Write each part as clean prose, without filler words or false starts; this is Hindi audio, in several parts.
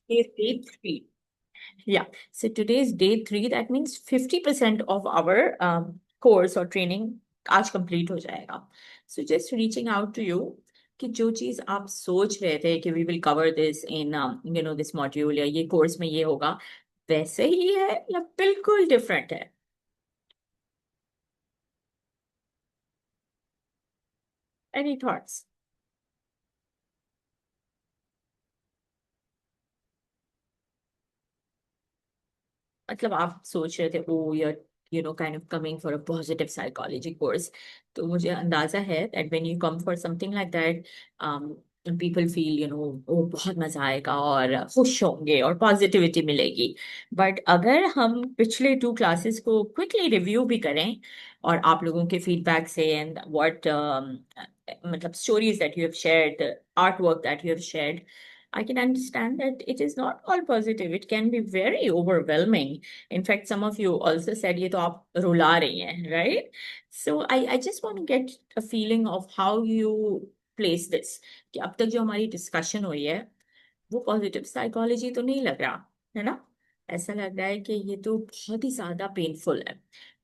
Today's day three. Yeah. So today's day three. That means 50% of our course or training आज complete हो जाएगा. So just reaching out to you कि जो चीज आप सोच रहे थे कि we will cover this in this module या ये course में ये होगा वैसे ही है या बिल्कुल different है. Any thoughts? मतलब आप सोच रहे थे ओ यार kind of coming for a positive psychology course. तो मुझे अंदाजा है that when you come for something like that, um, people feel ओ बहुत मजा आएगा और खुश होंगे और पॉजिटिविटी मिलेगी. बट अगर हम पिछले 2 क्लासेस को क्विकली रिव्यू भी करें और आप लोगों के फीडबैक से एंड व्हाट मतलब stories that you have shared, art work that you have shared, I can understand that it is not all positive. It can be very overwhelming. In fact, some of you also said ये तो आप रुला रही हैं, right? So I just want to get a feeling of how you place this. कि अब तक जो हमारी डिस्कशन हुई है वो पॉजिटिव साइकोलॉजी तो नहीं लग रहा है ना. ऐसा लग रहा है कि ये तो बहुत ही ज्यादा पेनफुल है.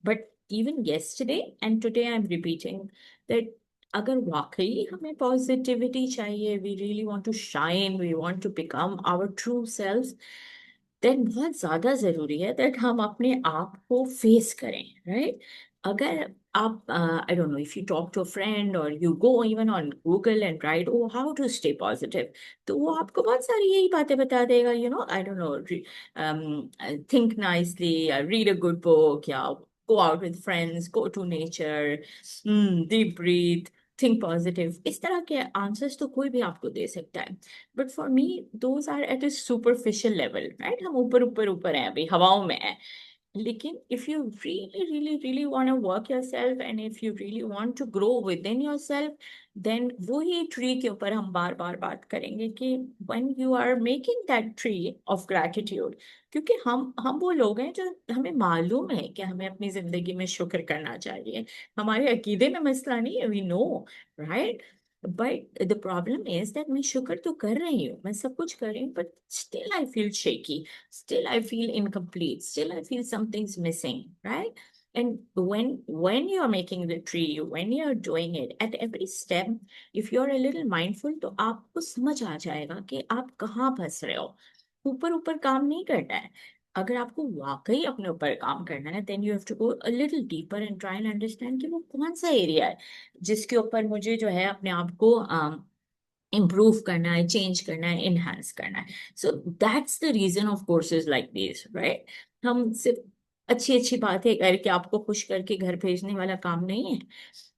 But even yesterday and today I'm repeating that अगर वाकई हमें पॉजिटिविटी चाहिए, we really want to shine, we want to become our true self, then बहुत ज्यादा जरूरी है दैट हम अपने आप को फेस करें, राइट? अगर आप I don't know if you talk to a friend or you go even on Google and write oh how to stay positive, तो वो आपको बहुत सारी यही बातें बता देगा. I don't know, think nicely, read a good book, या go out with friends, go to nature, deep breathe, think positive. इस तरह के आंसर्स तो कोई भी आपको दे सकता है. But for me those are at a superficial level, right? हम ऊपर ऊपर ऊपर हैं, अभी हवाओं में हैं. लेकिन if you really really really want to work yourself and if you really want to grow within yourself, then वही ट्री के ऊपर हम बार बार बात करेंगे कि when you are making that tree of gratitude, क्योंकि हम वो लोग हैं जो हमें मालूम है कि हमें अपनी जिंदगी में शुक्र करना चाहिए. हमारे अकीदे में मसला नहीं है, we know, right? But the problem is that मैं शुक्र तो कर रही हूँ, मैं सब कुछ कर रही हूँ, but still I feel shaky, still I feel incomplete, still I feel something's missing, right? And when you're making the tree, when you're doing it at every step, if you're a little mindful, तो आपको समझ आ जाएगा कि आप कहाँ फंस रहे हो. ऊपर ऊपर काम नहीं करना है. अगर आपको वाकई अपने ऊपर काम करना है, then you have to go a little deeper and try and understand कि वो कौन सा एरिया है जिसके ऊपर मुझे जो है अपने आप को इम्प्रूव करना है, चेंज करना है, इनहांस करना है. So that's the reason of courses like this, right? हम सिर्फ अच्छी अच्छी बातें करके आपको खुश करके घर भेजने वाला काम नहीं है,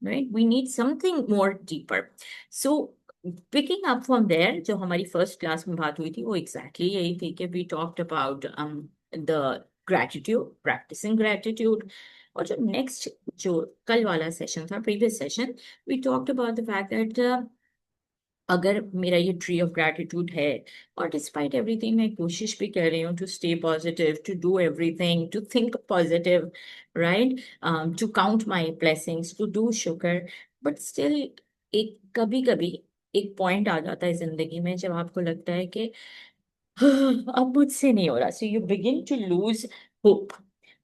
right? We need something more deeper. So picking up from there, जो हमारी फर्स्ट क्लास में बात हुई थी वो एग्जैक्टली यही थी कि we talked about the gratitude, practicing gratitude. और जो नेक्स्ट, जो कल वाला सेशन था, previous session, we talked about the fact that अगर मेरा ये ट्री ऑफ ग्रैटिट्यूड है और डिस्पाइट एवरीथिंग मैं कोशिश भी कर रही हूँ to stay positive, to do everything, to think positive, right, to count my blessings, to do शुक्र, बट स्टिल एक कभी कभी एक पॉइंट आ जाता है जिंदगी में जब आपको लगता है कि अब मुझसे नहीं हो रहा. So you begin to lose hope,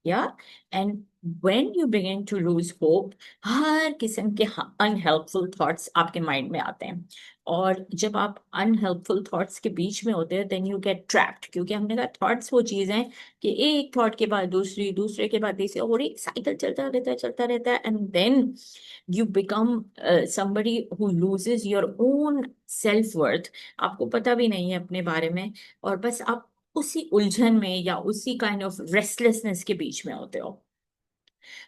yeah, and when you begin to lose hope, हर किस्म के अनहेल्पफुल थॉट्स आपके माइंड में आते हैं. और जब आप अनहेल्पफुल थॉट्स के बीच में होते हैं, देन यू गेट ट्रैप्ड, क्योंकि हमने कहा थॉट्स वो चीज हैं कि एक थॉट के बाद दूसरी, दूसरे के बाद तीसरी, और एक साइकिल चलता रहता है, चलता रहता है, and then you become somebody who loses your own self worth. आपको पता भी नहीं है अपने बारे में, और बस आप उसी उलझन में या उसी काइंड ऑफ रेस्टलेसनेस के बीच में होते हो.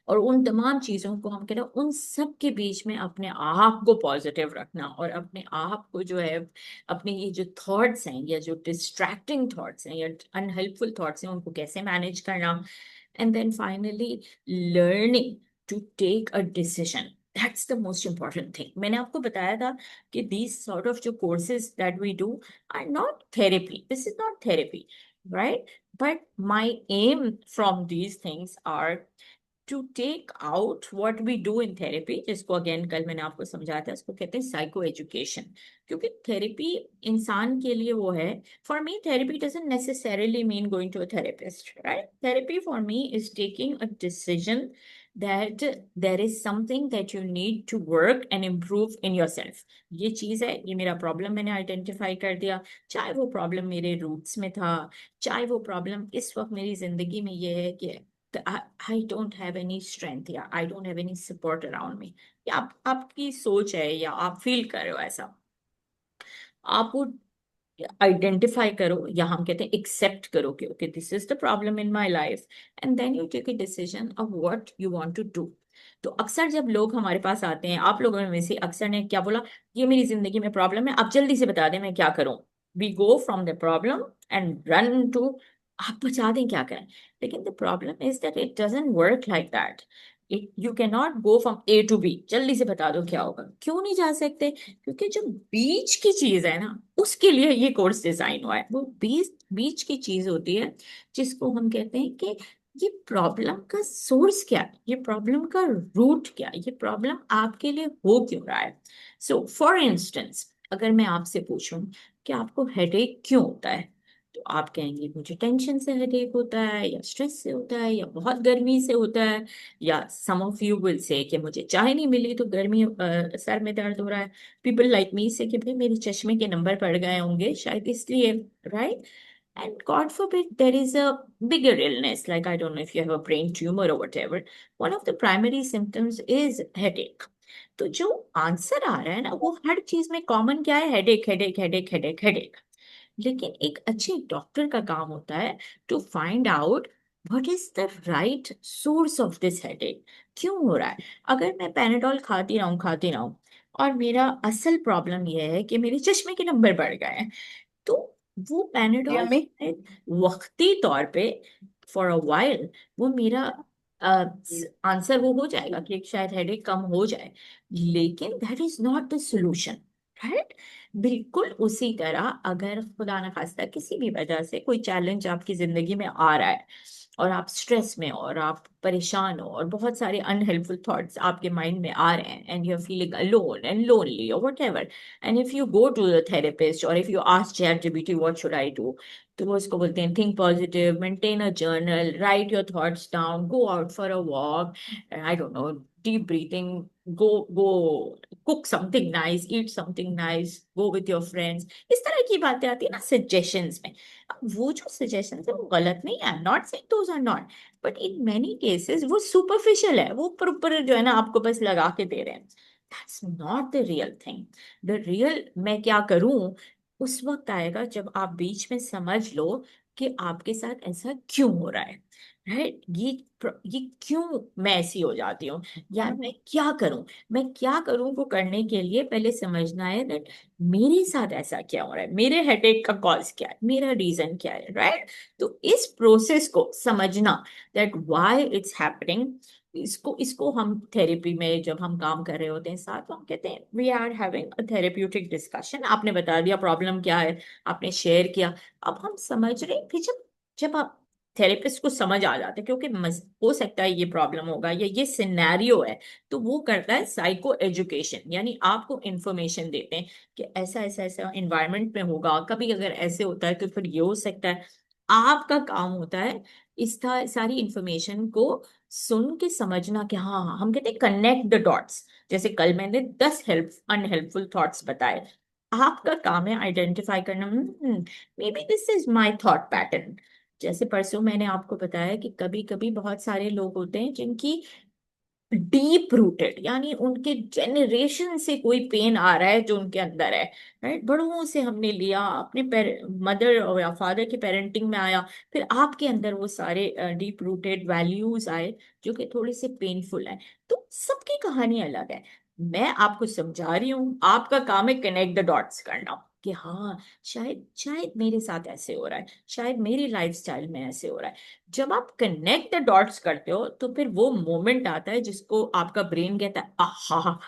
और उन तमाम चीजों को हम कहते हैं, उन सब के बीच में अपने आप को पॉजिटिव रखना और अपने आप को जो है, अपने ये जो थॉट्स हैं या जो डिस्ट्रैक्टिंग थॉट्स हैं या अनहेल्पफुल थॉट्स हैं, उनको कैसे मैनेज करना. And then finally learning to take a decision. That's the most important thing. मैंने आपको बताया था कि दीज सॉर्ट ऑफ जो courses that we do are not therapy. This is not therapy, right? But my aim from these things are to take out what we do in therapy, जिसको अगेन कल मैंने आपको समझाया था, इसको कहते हैं साइको एजुकेशन। क्योंकि थेरेपी इंसान के लिए वो है, for me therapy doesn't necessarily mean going to a therapist, right? Therapy for me is taking a decision that there is something that you need to work and improve in yourself। ये चीज है, ये मेरा प्रॉब्लम मैंने आइडेंटिफाई कर दिया, चाहे वो प्रॉब्लम मेरे रूट्स में था, चाहे वो प्रॉब्लम इस वक्त मेरी जिंदगी में ये है कि I don't have any strength या I don't have any support around me, या आपकी सोच है या आप फील कर रहे हो ऐसा, आप वो आइडेंटिफाई करो, या हम कहते हैं एक्सेप्ट करो कि okay this is the problem in my life, and then you take a decision of what you want to do. तो अक्सर जब लोग हमारे पास आते हैं, आप लोगों में से अक्सर ने क्या बोला, ये मेरी जिंदगी में प्रॉब्लम है, आप जल्दी से बता दें मैं क्या करूं। We go from the problem and run to, आप बता दें क्या करें। लेकिन the problem is that it doesn't work like that. You can not go from A to B, जल्दी से बता दो क्या होगा। क्यों नहीं जा सकते? क्योंकि जो बीच की चीज है ना, उसके लिए ये कोर्स डिजाइन हुआ है। वो बीच बीच की चीज होती है, जिसको हम कहते हैं कि ये प्रॉब्लम का सोर्स क्या है, ये प्रॉब्लम का रूट क्या है, ये प्रॉब्लम आपके लिए हो क्यों रहा है। सो फॉर इंस्टेंस, अगर मैं आपसे पूछूं कि आपको हेडेक क्यों होता है, तो आप कहेंगे मुझे टेंशन से हेडेक होता है, या स्ट्रेस से होता है, या बहुत गर्मी से होता है, या सम ऑफ यू विल से कि मुझे चाय नहीं मिली तो गर्मी सर में दर्द हो रहा है। पीपल लाइक मी से कि भाई मेरे चश्मे के नंबर पड़ गए होंगे शायद इसलिए, right? And God forbid there is a bigger illness, like I don't know if you have a brain tumor or whatever. One of the primary symptoms is headache. तो जो आंसर आ रहा है ना, वो हर चीज में कॉमन क्या है, headache headache headache headache headache. लेकिन एक अच्छे डॉक्टर का काम होता है to find out what is the right source of this headache, क्यों हो रहा है। अगर मैं पैनाडॉल खाती रहूं और मेरा असल प्रॉब्लम यह है कि मेरे चश्मे के नंबर बढ़ गए हैं, तो वो जी पैनाडॉल अम्मी। वक्ती तौर पे, फॉर अ वाइल, वो मेरा आंसर वो हो जाएगा कि शायद हेडेक कम हो जाए, लेकिन that is not the solution, right? बिल्कुल उसी तरह अगर खुदा न खास्ता किसी भी वजह से कोई चैलेंज आपकी जिंदगी में आ रहा है, और आप स्ट्रेस में हो और आप परेशान हो और बहुत सारे अनहेल्पफुल थॉट्स आपके माइंड में आ रहे हैं, and you are feeling alone and lonely और whatever, and if you go to the therapist or if you ask ChatGPT what should I do, तो वो इसको बोलते हैं think positive, maintain a journal, write your thoughts down, go out for a walk, I don't know, deep breathing, go cook something nice, eat something nice, go with your friends। इस तरह की बातें आती है ना सजेशंस में। अब वो जो सजेशंस है वो गलत नहीं है, not saying those are not, but in many cases वो सुपरफिशियल है, वो ऊपर जो है ना आपको बस लगा के दे रहे हैं। That's not the real thing. The real मैं क्या करूं उस वक्त आएगा जब आप बीच में समझ लो कि आपके साथ ऐसा क्यों हो रहा है, राइट? ये क्यों मैं ऐसी हो जाती हूँ, यार मैं क्या करूं, मैं क्या करूं को करने के लिए पहले समझना है दैट मेरे साथ ऐसा क्या हो रहा है, मेरे हेडेक का कॉज क्या है, मेरा रीजन क्या है, राइट? तो इस प्रोसेस को समझना दैट व्हाई इट्स हैपनिंग, इसको इसको हम थेरेपी में जब हम काम कर रहे होते हैं साथ, तो हम कहते हैं we are having a therapeutic discussion. आपने बता दिया प्रॉब्लम क्या है, आपने शेयर किया, अब हम समझ रहे हैं। फिर जब जब आप थेरेपिस्ट को समझ आ जाता है क्योंकि हो सकता है ये प्रॉब्लम होगा या ये सिनेरियो है, तो वो करता है साइको एजुकेशन, यानी आपको इंफॉर्मेशन देते हैं कि ऐसा ऐसा ऐसा एनवायरनमेंट में होगा, कभी अगर ऐसे होता है तो फिर ये हो सकता है। आपका काम होता है इस सारी इंफॉर्मेशन को सुन के समझना कि हाँ हाँ, हम कहते हैं कनेक्ट द डॉट्स। जैसे कल मैंने 10 हेल्प अनहेल्पफुल थॉट्स बताए, आपका काम है आइडेंटिफाई करना, may be this is my thought pattern. जैसे परसों मैंने आपको बताया कि कभी कभी बहुत सारे लोग होते हैं जिनकी डीप रूटेड, यानी उनके जेनरेशन से कोई पेन आ रहा है जो उनके अंदर है, राइट? बड़ों से हमने लिया, अपने मदर या फादर के पेरेंटिंग में आया, फिर आपके अंदर वो सारे डीप रूटेड वैल्यूज आए जो कि थोड़े से पेनफुल है। तो सबकी कहानी अलग है, मैं आपको समझा रही हूँ, आपका काम है कनेक्ट द डॉट्स करना कि हाँ शायद शायद मेरे साथ ऐसे हो रहा है, शायद मेरी लाइफस्टाइल में ऐसे हो रहा है। जब आप कनेक्ट द डॉट्स करते हो तो फिर वो मोमेंट आता है जिसको आपका ब्रेन कहता है आहा,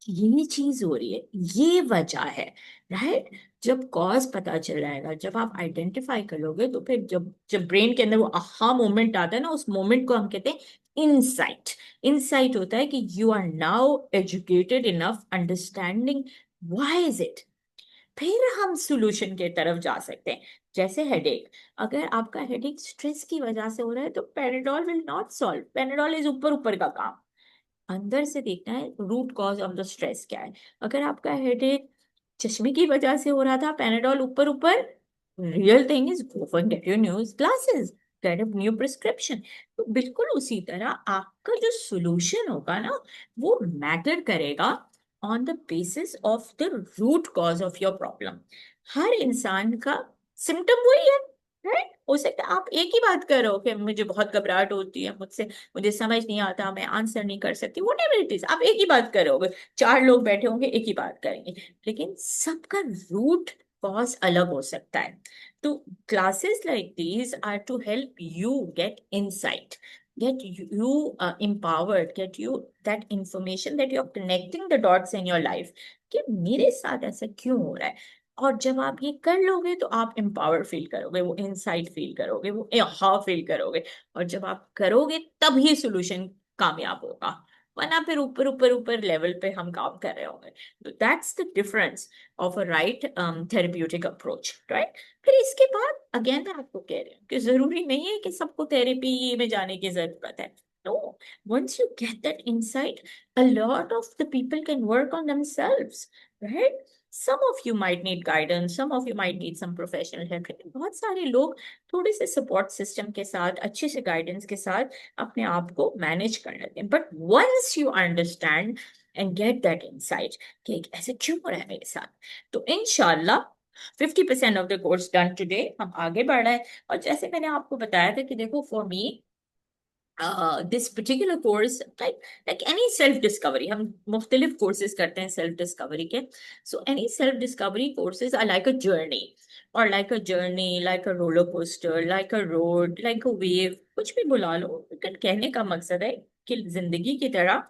ये चीज हो रही है, ये वजह है, राइट? जब कॉज पता चल जाएगा, जब आप आइडेंटिफाई कर लोगे, तो फिर जब जब ब्रेन के अंदर वो आहा मोमेंट आता है ना, उस मोमेंट को हम कहते हैं इंसाइट। इंसाइट होता है कि you are now educated enough understanding why is it. फिर हम सॉल्यूशन के तरफ जा सकते हैं। जैसे हेडेक, अगर आपका हेडेक स्ट्रेस की वजह से हो रहा है तो Paradol will not solve. Paradol is ऊपर ऊपर का काम, अंदर से देखना है root cause of the stress क्या है। अगर आपका हेडेक चश्मे की वजह से हो रहा था, पैनाडॉल ऊपर ऊपर, real thing is go for get your new glasses, get a new prescription. तो बिल्कुल उसी तरह आपका जो सोल्यूशन होगा ना, वो मैटर करेगा on the basis of the root cause of your problem. हर इंसान का सिम्टम वही है, राइट? हो सकता है आप एक ही बात करो कि मुझे बहुत घबराहट होती है, मुझसे मुझे समझ नहीं आता, मैं आंसर नहीं कर सकती, वट एवर इट इज, आप एक ही बात करोगे। चार लोग बैठे होंगे एक ही बात करेंगे, लेकिन सबका रूट कॉज अलग हो सकता है। तो classes like these are to help you get insight, get you empowered, get you that information that you're connecting the dots in your life कि मेरे साथ ऐसा क्यों हो रहा है। और जब आप ये कर लोगे तो आप एम्पावर फील करोगे, वो इनसाइट फील करोगे, वो हाँ फील करोगे। और जब आप करोगे तब ही सोल्यूशन कामयाब होगा, वरना फिर ऊपर ऊपर ऊपर लेवल पे हम काम कर रहे होंगे। तो that's the difference of a right therapeutic approach, right? फिर इसके बाद अगेन मैं आपको कह रही हूँ कि जरूरी नहीं है कि सबको थेरेपी में जाने की जरूरत है। No, once you get that insight, a lot of the people can work on themselves, right? Some of you might need guidance, some of you might need some professional help, लेकिन बहुत सारे लोग थोड़े से सपोर्ट सिस्टम के साथ, अच्छे से गाइडेंस के साथ अपने आप को मैनेज कर लेते हैं। But once you understand and get that insight कि ऐसे क्यों हो रहा है मेरे साथ, तो इनशाला 50% of the course done today, हम आगे बढ़ रहे हैं। और जैसे मैंने आपको बताया था कि देखो for me this particular course, like any self discovery, हम मुख्तलिफ courses करते हैं self discovery के। So any self discovery courses are like a journey, or like a journey, like a roller coaster, like a road, like a wave, कुछ भी बुला लो, लेकिन कहने का मकसद है कि जिंदगी की तरह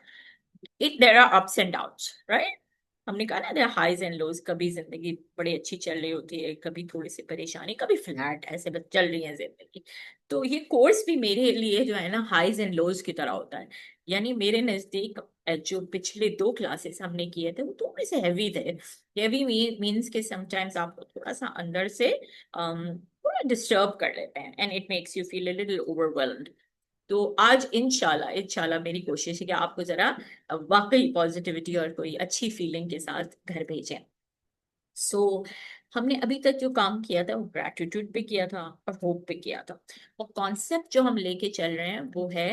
it there are ups and downs, right? हमने कहा ना देयर हाईज एंड लोज, कभी जिंदगी बड़ी अच्छी चल रही होती है, कभी थोड़ी सी परेशानी, कभी फ्लैट, ऐसे बस चल रही है जिंदगी। तो ये कोर्स भी मेरे लिए जो है ना हाईज एंड लोज की तरह होता है। यानी मेरे नजदीक जो पिछले 2 क्लासेस हमने किए थे वो थोड़े से हैवी थे। हैवी मीन्स के समटाइम्स आपको थोड़ा सा अंदर से थोड़ा डिस्टर्ब कर लेते हैं, and it makes you feel a little overwhelmed. तो आज इंशाल्लाह इंशाल्लाह मेरी कोशिश है कि आपको जरा वाकई पॉजिटिविटी और कोई अच्छी फीलिंग के साथ घर भेजें। सो हमने अभी तक जो काम किया था वो ग्रैटिट्यूड पे किया था और होप पे किया था। और कॉन्सेप्ट जो हम लेके चल रहे हैं वो है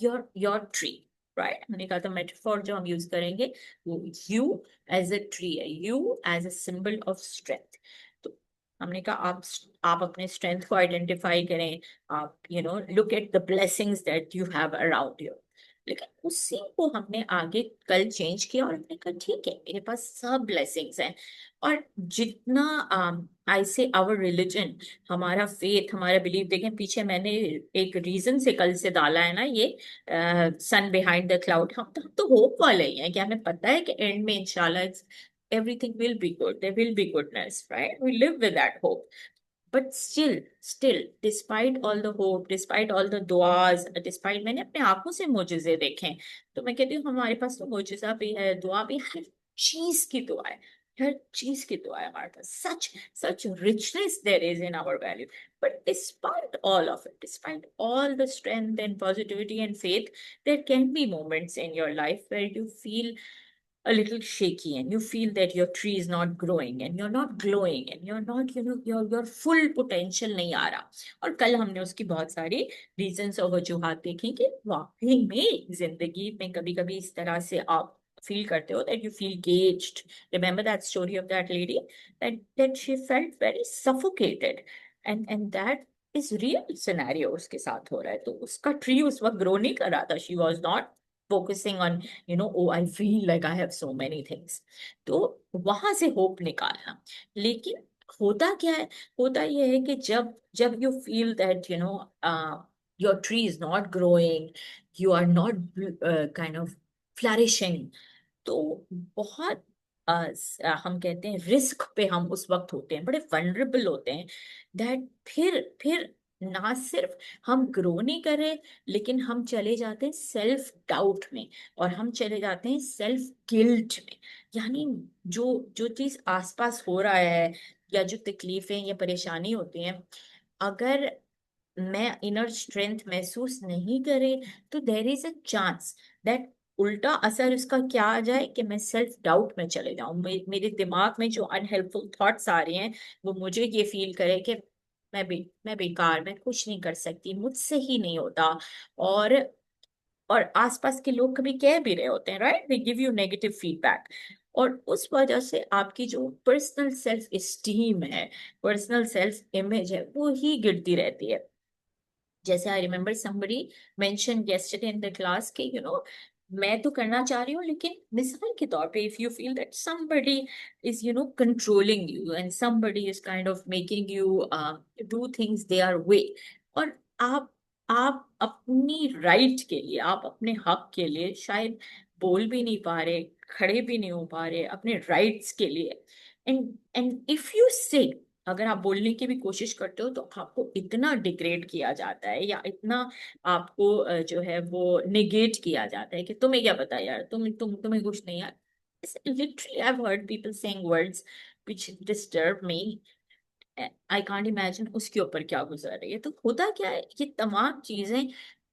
योर योर ट्री, राइट? हमने कहा था मेटाफोर जो हम यूज करेंगे वो यू एज अ ट्री है, you as a symbol of strength. तो हमने कहा आप अपने स्ट्रेंथ को आइडेंटिफाई करें, आप look at the blessings that you have around you. लेकिन उसी को हमने आगे कल चेंज किया और हमने कहा ठीक है मेरे पास सब ब्लेसिंग्स हैं। और जितना आई से आवर रिलीजन, हमारा फेथ, हमारा बिलीव, देखें पीछे मैंने एक रीजन से कल से डाला है ना ये सन बिहाइंड द क्लाउड। हम तो होप वाले ही हैं कि हमें पता है कि एंड में इंशाल्लाह everything will be good, there will be goodness, right? We live with that hope. But still, despite all the hope, despite all the दुआज, despite मैंने अपने आंखों से मोजिजे देखे, तो मैं कहती हूँ हमारे पास तो मोजिजा भी है, दुआ भी, हर चीज की दुआ है, हर चीज की दुआ है हमारे पास। such richness there is in our value. But despite all of it, despite all the strength and positivity and faith, there can be moments in your life where you feel a little shaky and you feel that your tree is not growing and you're not glowing and you're not your full potential नहीं आ रहा। और कल हमने उसकी बहुत सारी रीजंस और वजूहात देखी कि वाकई में जिंदगी में कभी कभी इस तरह से आप फील करते हो that you feel caged. Remember that story of that lady that she felt very suffocated, and that is real scenario उसके साथ हो रहा है। तो उसका ट्री उस वक्त ग्रो नहीं कर रहा था, she was not focusing on oh I feel like I have so many things। तो वहां से होप निकालना। लेकिन होता क्या है, होता यह है कि जब जब you feel that your tree is not growing, you are not kind of flourishing, तो बहुत हम कहते हैं रिस्क पे हम उस वक्त होते हैं, बड़े वनरेबल होते हैं। दैट फिर ना सिर्फ हम ग्रो नहीं कर रहे, लेकिन हम चले जाते हैं सेल्फ डाउट में, और हम चले जाते हैं सेल्फ गिल्ट में। यानी जो जो चीज आसपास हो रहा है, या जो तकलीफें या परेशानी होती हैं, अगर मैं इनर स्ट्रेंथ महसूस नहीं करे, तो देर इज अ चांस दैट उल्टा असर उसका क्या आ जाए कि मैं सेल्फ डाउट में चले जाऊं, मेरे दिमाग में जो अनहेल्पफुल थॉट्स आ रहे हैं वो मुझे ये फील करे कि मैं बेकार, मैं कुछ नहीं कर सकती, मुझसे ही नहीं होता। और और आसपास के लोग कभी कह भी रहे होते हैं, right, they give you negative feedback, और उस वजह से आपकी जो पर्सनल सेल्फ एस्टीम है, पर्सनल सेल्फ इमेज है, वो ही गिरती रहती है। जैसे I remember somebody mentioned yesterday in the class कि मैं तो करना चाह रही हूँ, लेकिन मिसाल के तौर पे if you feel that somebody is controlling you, and somebody is kind of making you do things their way, और आप अपनी राइट के लिए, आप अपने हक के लिए शायद बोल भी नहीं पा रहे, खड़े भी नहीं हो पा रहे अपने राइट्स के लिए, एंड एंड इफ यू से, अगर आप बोलने की भी कोशिश करते हो, तो आपको इतना डिग्रेड किया जाता है, या इतना आपको जो है वो निगेट किया जाता है कि तुम्हें क्या पता यार, तुम्हें कुछ नहीं यार। Literally I have heard people saying words which disturb me. I can't imagine उसके ऊपर क्या गुजर रही है। तो होता क्या है, ये तमाम चीजें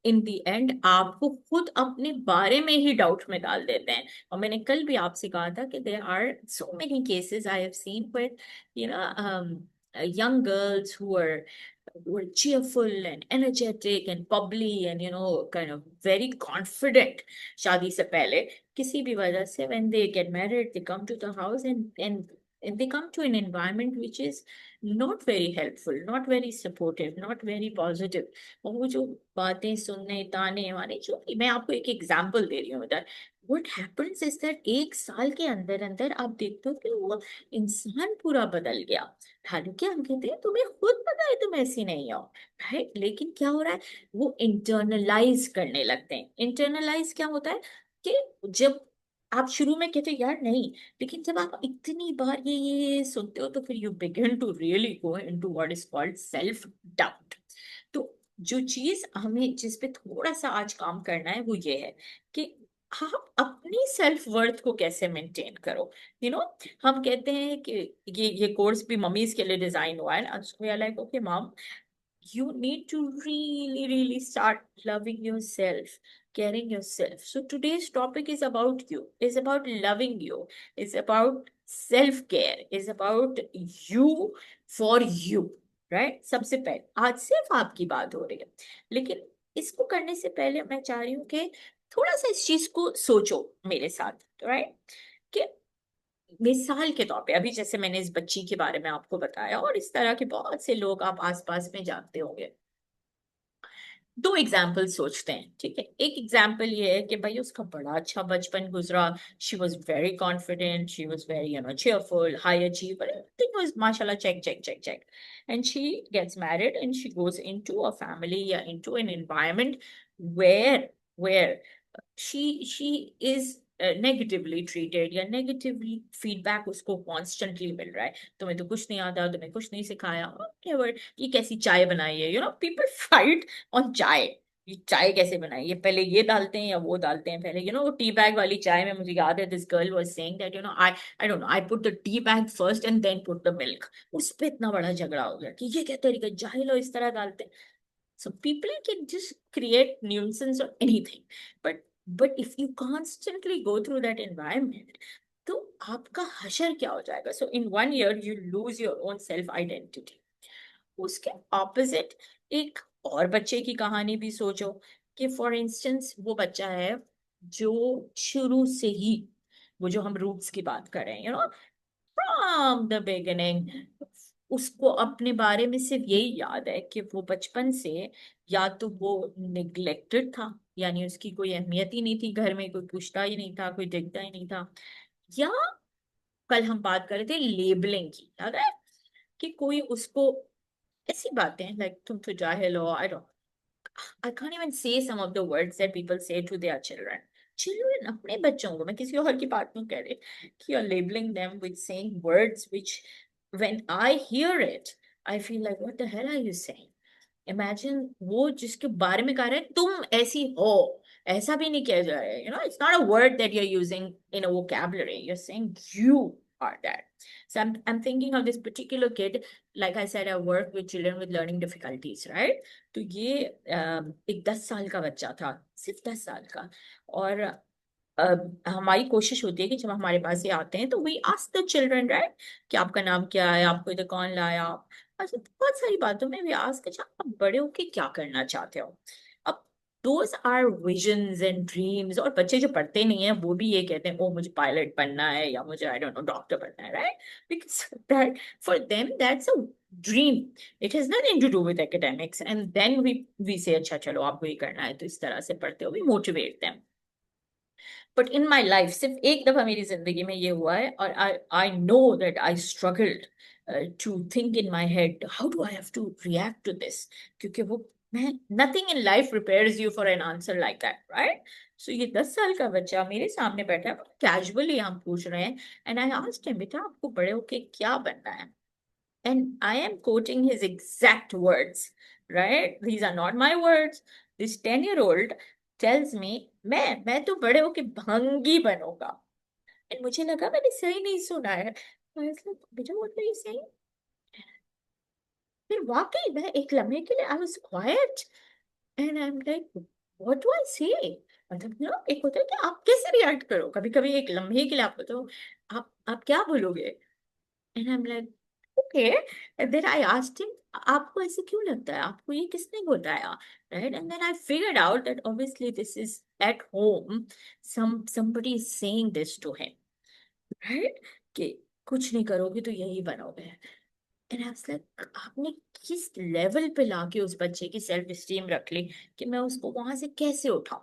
इन दी एंड आपको खुद अपने बारे में ही डाउट में डाल देते हैं। और मैंने कल भी आपसे कहा था कि there are so many cases I have seen with young girls who are cheerful and energetic and bubbly and kind of very confident शादी से पहले। किसी भी वजह से when they get married, they come to the house, and they come to an environment which is not very helpful, not very supportive, not very positive। और वो जो बातें सुनने, ताने वाने, जो मैं आपको एक एग्जांपल दे रही हूँ उधर, what happens is that एक साल के अंदर अंदर आप देखते हो कि वो इंसान पूरा बदल गया। हालांकि हम कहते हैं तुम्हें खुद पता है तुम ऐसी नहीं हो, राइट, लेकिन क्या हो रहा है, वो इंटरनलाइज करने लगते हैं। इंटरनलाइज क्या होता है कि जब आप शुरू में कहते हो यार नहीं, लेकिन जब आप इतनी बार ये सुनते हो, तो फिर you begin to really go into what is called self doubt. तो जो चीज हमें जिस पे थोड़ा सा आज काम करना है वो ये है कि आप अपनी सेल्फ वर्थ को कैसे मेंटेन करो। यू नो हम कहते हैं कि ये कोर्स भी मम्मीज के लिए डिजाइन हुआ है, we are like okay mom, you need to really start loving yourself, caring yourself. So today's topic is about you, is about loving you, is about self-care, is about you for you, right? सबसे पहले आज सिर्फ आपकी बात हो रही है, लेकिन इसको करने से पहले मैं चाह रही हूँ कि थोड़ा सा इस चीज को सोचो मेरे साथ, राइट, कि मिसाल के तौर पे अभी जैसे मैंने इस बच्ची के बारे में आपको बताया, और इस तरह के बहुत से लोग आप आसपास में जानते होंगे। दो एग्जाम्पल सोचते हैं, ठीक है। एक एग्जाम्पल ये है कि भाई उसका बड़ा अच्छा बचपन गुजरा, she was very confident, she was very cheerful, high achiever, everything was mashallah, check, and she gets married and she goes into a family, या into an environment where she is negatively treated, या नेगेटिवली फीडबैक उसको कॉन्स्टेंटली मिल रहा है, तुम्हें तो कुछ नहीं आता, तुम्हें कुछ नहीं सिखाया, whatever, ये कैसी चाय बनाई है, पीपल फाइट ऑन चाय। ये चाय कैसे बनाई है, पहले ये डालते हैं या वो डालते हैं, पहले वो टी बैग वाली चाय में मुझे याद है this girl was saying that I don't know, I put the tea bag first and then put the milk. उस पे इतना बड़ा झगड़ा हो गया कि ये क्या तरीका, जाहिल हो, इस तरह डालते हैं। So people can just create nuisance or anything, but if you constantly go through that environment, तो आपका हशर क्या हो जाएगा। So in 1 year you lose your own self identity। उसके ऑपोजिट एक और बच्चे की कहानी भी सोचो, कि फॉर इंस्टेंस वो बच्चा है जो शुरू से ही, वो जो हम रूट्स की बात कर रहे हैं, फ्रॉम द बिगिनिंग, उसको अपने बारे में सिर्फ यही याद है कि वो बचपन से या तो वो निग्लेक्टेड था, यानी उसकी कोई अहमियत ही नहीं थी, घर में कोई पूछता ही नहीं था, कोई देखता ही नहीं था, या कल हम बात कर रहे थे लेबलिंग की, याद है कि कोई उसको ऐसी बातें लाइक तुम तो जाहिल हो, I can't even say some of the words that people say to their children. Children, अपने बच्चों को, मैं किसी और की बात नहीं कर रही, कि you're labeling them with saying words which when I hear it, I feel like what the hell are you saying? Imagine, वो जिसके बारे में कह रहे हैं तुम ऐसी हो, ऐसा भी नहीं किया जा रहा है, it's not a word that you are using in a vocabulary, you are saying you are that. So I'm thinking of this particular kid. Like I said, I work with children with learning difficulties, right? तो ये एक 10 साल का बच्चा था, सिर्फ 10 साल का। और हमारी कोशिश होती है कि जब हमारे पास ये आते हैं तो we ask the children, right, कि आपका नाम क्या है, आपको इधर कौन लाया। अच्छा, बहुत सारी बातों में वी आस्क, अच्छा आप बड़े होके क्या करना चाहते हो। अब those are visions and dreams. और बच्चे जो पढ़ते नहीं है वो भी ये कहते हैं, ओ मुझे पायलट बनना है, या मुझे आई डोंट नो डॉक्टर बनना है, right, because that for them that's a dream, it has nothing to do with academics. And then we say अच्छा चलो आपको ये करना है तो इस तरह से पढ़ते हो, we motivate them. But in my life सिर्फ एक दफा मेरी जिंदगी में ये हुआ है, और I I know that I struggled to think in my head how do I have to react to this. क्योंकि वो, मैं, nothing in life prepares you for an answer like that, right. So ये 10 साल का बच्चा मेरे सामने बैठा है, कैजुअली हम पूछ रहे हैं, एंड आई आस्क्ड हिम, बेटा आपको बड़े होके क्या बनना है। And I am quoting his exact words, right? These are not my words. This 10-year-old tells me, मैं तो बड़े होके भंगी बनूंगा। And मुझे लगा मैंने सही नहीं सुना है। I was like, बेटा what are you saying? फिर वाकई मैं एक लम्हे के लिए I was quiet and I'm like, what do I say? मतलब एक होता है कि आप कैसे रिएक्ट करो, कभी कभी एक लम्हे के लिए आपको तो आप क्या बोलोगे। And I'm like, okay. And then I asked him, आपको ऐसे क्यों लगता है, आपको ये किसने बताया, right? And then I figured out that obviously this is at home, somebody is saying this to him, right? कि कुछ नहीं करोगे तो यही बनोगे। एंड आई वाज लाइक, आपने किस लेवल पे लाके उस बच्चे की सेल्फ एस्टीम रख ली कि मैं उसको वहां से कैसे उठाऊं।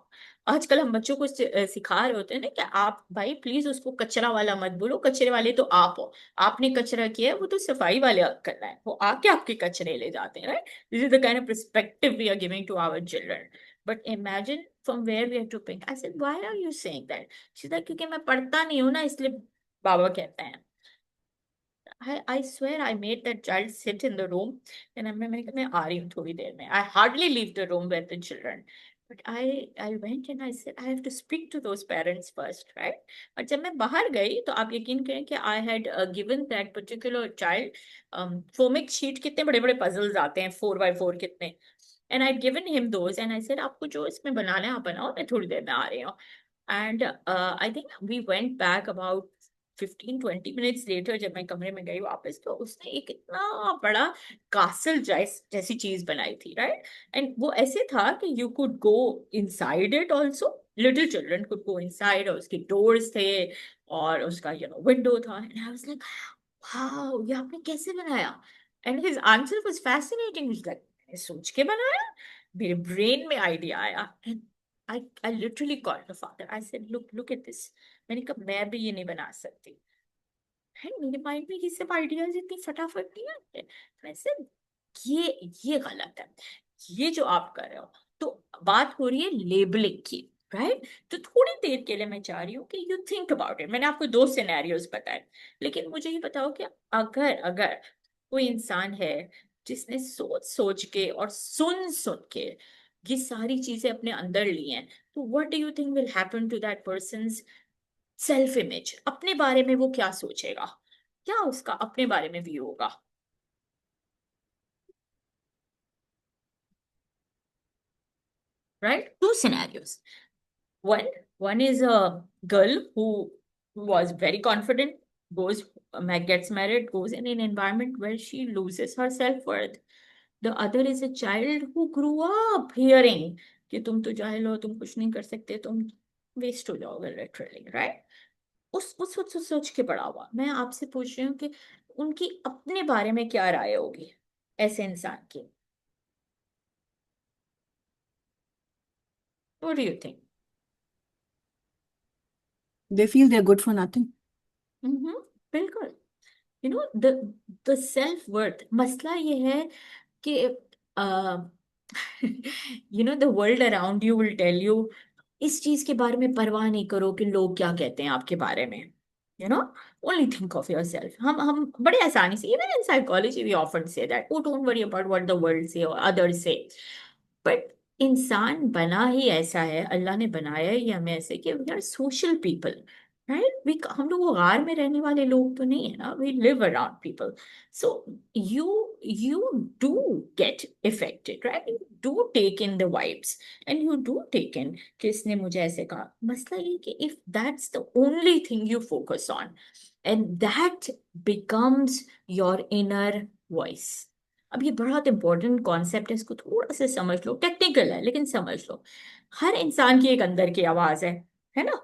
आजकल हम बच्चों को सिखा रहे होते हैं ना कि आप भाई प्लीज उसको कचरा वाला मत बोलो, कचरे वाले तो आप हो, आपने कचरा किया है, वो तो सफाई वाले करना है, वो आके आपके कचरे ले जाते हैं, right. This is the kind of perspective we are giving to our children. But imagine from where we are to pink. I said why are you saying that. She said क्योंकि मैं पढ़ता नहीं हूं ना, इसलिए बाबा कहते हैं। I swear I made that child sit in the room, and मैंने कहा मैं आ रही हूँ थोड़ी देर में। I hardly leave the room with the children, but I went and I said I have to speak to those parents first, right? और जब मैं बाहर गई तो आप यकीन करें कि I had given that particular child foamic sheet, कितने बड़े बड़े पजल्स आते हैं 4x4 कितने, and I'd given him those and I said आपको जो इसमें बनाना है आप बनाओ, मैं थोड़ी देर में आ रही हूँ। And I think we went back about 15-20 minutes later. जब मैं कमरे में गई वापस तो उसने एक इतना बड़ा कासल जैसी चीज बनाई थी, राइट। एंड वो ऐसे था कि you could go inside it also, little children could go inside, और उसके डोर्स थे और उसका विंडो था। And I was like, wow ये आपने कैसे बनाया। And his answer was fascinating, like मैंने सोच के बनाया, मेरे ब्रेन में आइडिया आया। I literally called the father. I said, look at this. मैंने कहा मैं भी ये नहीं बना सकती है, मेरे माइंड में ये सब आइडियाज इतनी फटाफट नहीं आते। मैं said, ये गलत है, ये जो आप कर रहे हो। तो बात हो रही है लेबलिंग की, राइट। तो थोड़ी देर के लिए मैं चाह रही हूँ कि यू थिंक अबाउट इट। मैंने आपको 2 सिनेरियोज बताए, लेकिन मुझे ये बताओ कि अगर अगर कोई इंसान है जिसने सोच सोच के और सुन सुन के ये सारी चीजें अपने अंदर ली हैं, तो what do you think will happen to that person's self image. अपने बारे में वो क्या सोचेगा, क्या उसका अपने बारे में व्यू होगा, right. 2 scenarios, one one is a girl who was very confident, goes gets married, goes in an environment where she loses her self-worth. The other is a child who grew up hearing कि तुम तो जाहिल हो, तुम कुछ नहीं कर सकते, तुम वेस्ट हो जाओगे लिटरली, राइट। उस सोच के बड़ा हुआ। मैं आपसे पूछ रही हूँ कि उनकी अपने बारे में क्या राय होगी ऐसे इंसान की। What do you think. They feel they're good for nothing. बिल्कुल। द सेल्फ वर्थ मसला ये है कि the world around you will tell you इस चीज के बारे में परवाह नहीं करो कि लोग क्या कहते हैं आपके बारे में, you know, only think of yourself. हम बड़े आसानी से, even in psychology we often say that, oh don't worry about what the world say or others say, but इंसान बना ही ऐसा है, अल्लाह ने बनाया ही हमें ऐसे कि we are social people, right. We, हम लोग वो गार में रहने वाले लोग तो नहीं है ना, we live around people. So you you do get affected, right, you do take in the vibes and you do take in किसने मुझे ऐसे कहा। मसला ये कि if that's the only thing you focus on and that becomes your inner voice. अब ये बहुत इंपॉर्टेंट कॉन्सेप्ट है, इसको थोड़ा सा समझ लो, टेक्निकल है लेकिन समझ लो। हर इंसान की एक अंदर की आवाज है ना।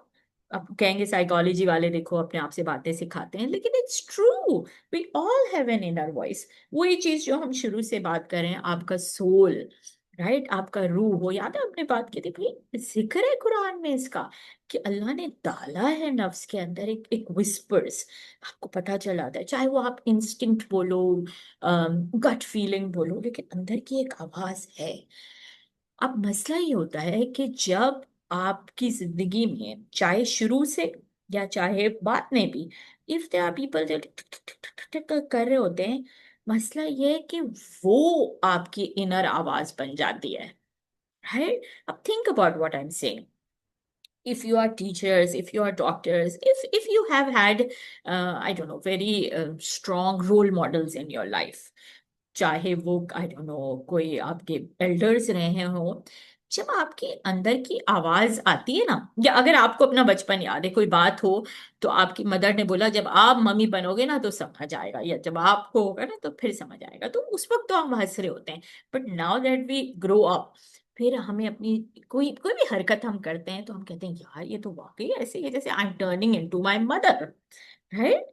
अब कहेंगे साइकोलॉजी वाले देखो अपने आप से बातें सिखाते हैं, लेकिन it's true, we all have an inner voice. वही चीज जो हम शुरू से बात कर रहे हैं, आपका सोल, राइट, आपका रूह। हो याद है हमने बात की थी भाई, जिक्र है कुरान में इसका कि अल्लाह ने डाला है नफ्स के अंदर एक एक विस्पर्स, आपको पता चला था, चाहे वो आप इंस्टिंक्ट बोलो, गट फीलिंग बोलो, लेकिन अंदर की एक आवाज है। अब मसला ये होता है कि जब आपकी जिंदगी में, चाहे शुरू से या चाहे बाद में भी, इफ दे आर पीपल जो कर रहे होते हैं, मसला ये है कि वो आपकी इनर आवाज बन जाती है, राइट। अब think about what I am saying. if you are teachers, if you are doctors, if you have had I don't know, very strong role models in your life, चाहे वो आई डोंट नो कोई आपके एल्डर्स रहे हो, जब आपके अंदर की आवाज आती है ना, या अगर आपको अपना बचपन याद है, कोई बात हो तो आपकी मदर ने बोला जब आप मम्मी बनोगे ना तो समझ आएगा, या जब आपको होगा ना तो फिर समझ आएगा, तो उस वक्त तो हम हंस रहे होते हैं। But now that we grow up, फिर हमें अपनी कोई कोई भी हरकत हम करते हैं तो हम कहते हैं यार ये तो वाकई ऐसे ही है जैसे I am turning into my mother, right.